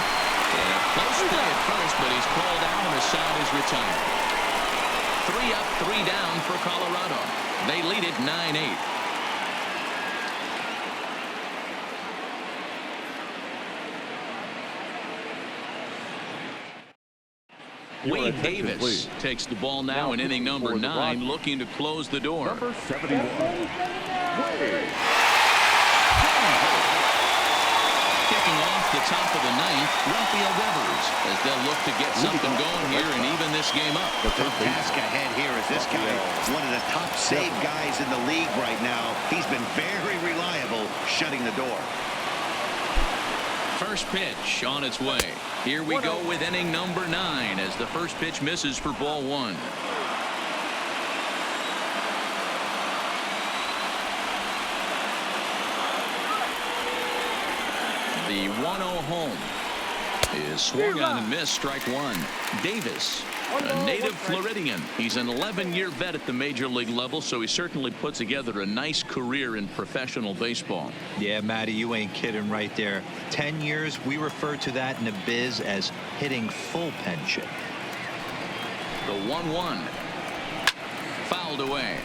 And a close play at first, but he's called out and the side is retired. 3 up, 3 down for Colorado. They lead it 9-8. Wade Davis takes the ball now in inning number 9, looking to close the door. Number 71. Wade. Kicking off the top of the 9th, Rafael Devers, as they'll look to get something going here and even this game up. The task ahead here is this guy, one of the top save guys in the league right now. He's been very reliable shutting the door. First pitch on its way. Here we go with inning number 9 as the first pitch misses for ball 1. The 1-0 home is swung on and missed. Strike 1. Davis, a native Floridian. He's an 11-year vet at the major league level, so he certainly put together a nice career in professional baseball. Yeah, Matty, you ain't kidding right there. 10 years, we refer to that in the biz as hitting full pension. The 1-1 fouled away.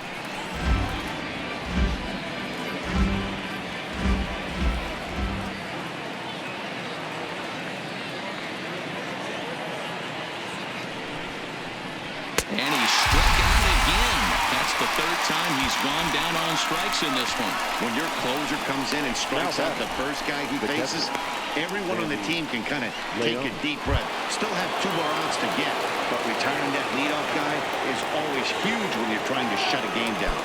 the third time he's gone down on strikes in this one. When your closer comes in and strikes out the first guy he faces, everyone on the team can kind of take a deep breath. Still have 2 more outs to get, but retiring that leadoff guy is always huge when you're trying to shut a game down.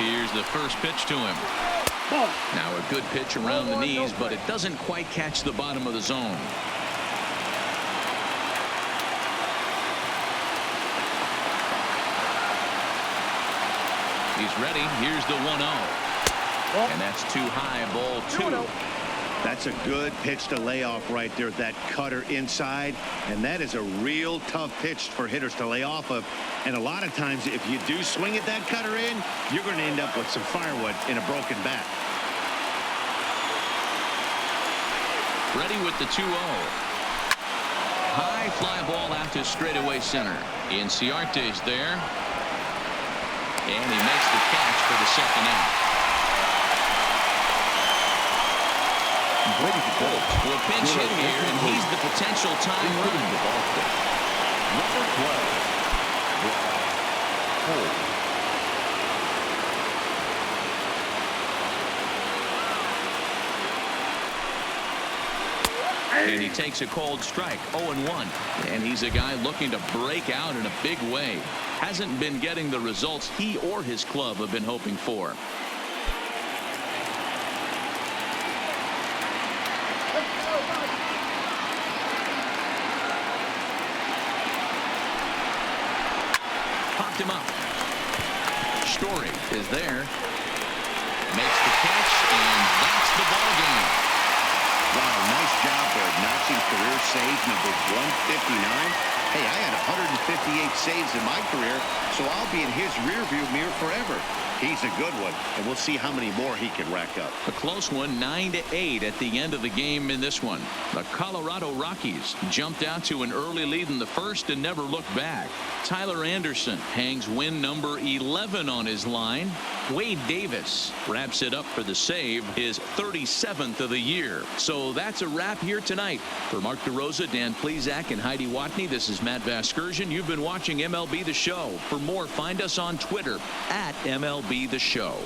Here's the first pitch to him. Now a good pitch around the knees, but it doesn't quite catch the bottom of the zone. He's ready. Here's the 1-0. And that's too high, ball 2. That's a good pitch to lay off right there, that cutter inside. And that is a real tough pitch for hitters to lay off of. And a lot of times, if you do swing at that cutter in, you're going to end up with some firewood in a broken bat. Ready with the 2-0. High fly ball out to straightaway center. Inciarte's there. And he makes the catch for the second out. Well, pinch hit here, and he's the potential tying run. Number 12. And he takes a cold strike, 0-1. And he's a guy looking to break out in a big way. Hasn't been getting the results he or his club have been hoping for. Popped him up. Story is there. Makes the catch, and that's the ball game. Wow, nice job there, notching career save number 159. Hey, I had 158 saves in my career, so I'll be in his rearview mirror forever. He's a good one, and we'll see how many more he can rack up. A close one, 9-8 at the end of the game in this one. The Colorado Rockies jumped out to an early lead in the first and never looked back. Tyler Anderson hangs win number 11 on his line. Wade Davis wraps it up for the save, his 37th of the year. So that's a wrap here tonight. For Mark DeRosa, Dan Plesac, and Heidi Watney, this is Matt Vasgersian. You've been watching MLB The Show. For more, find us on Twitter @MLB The Show.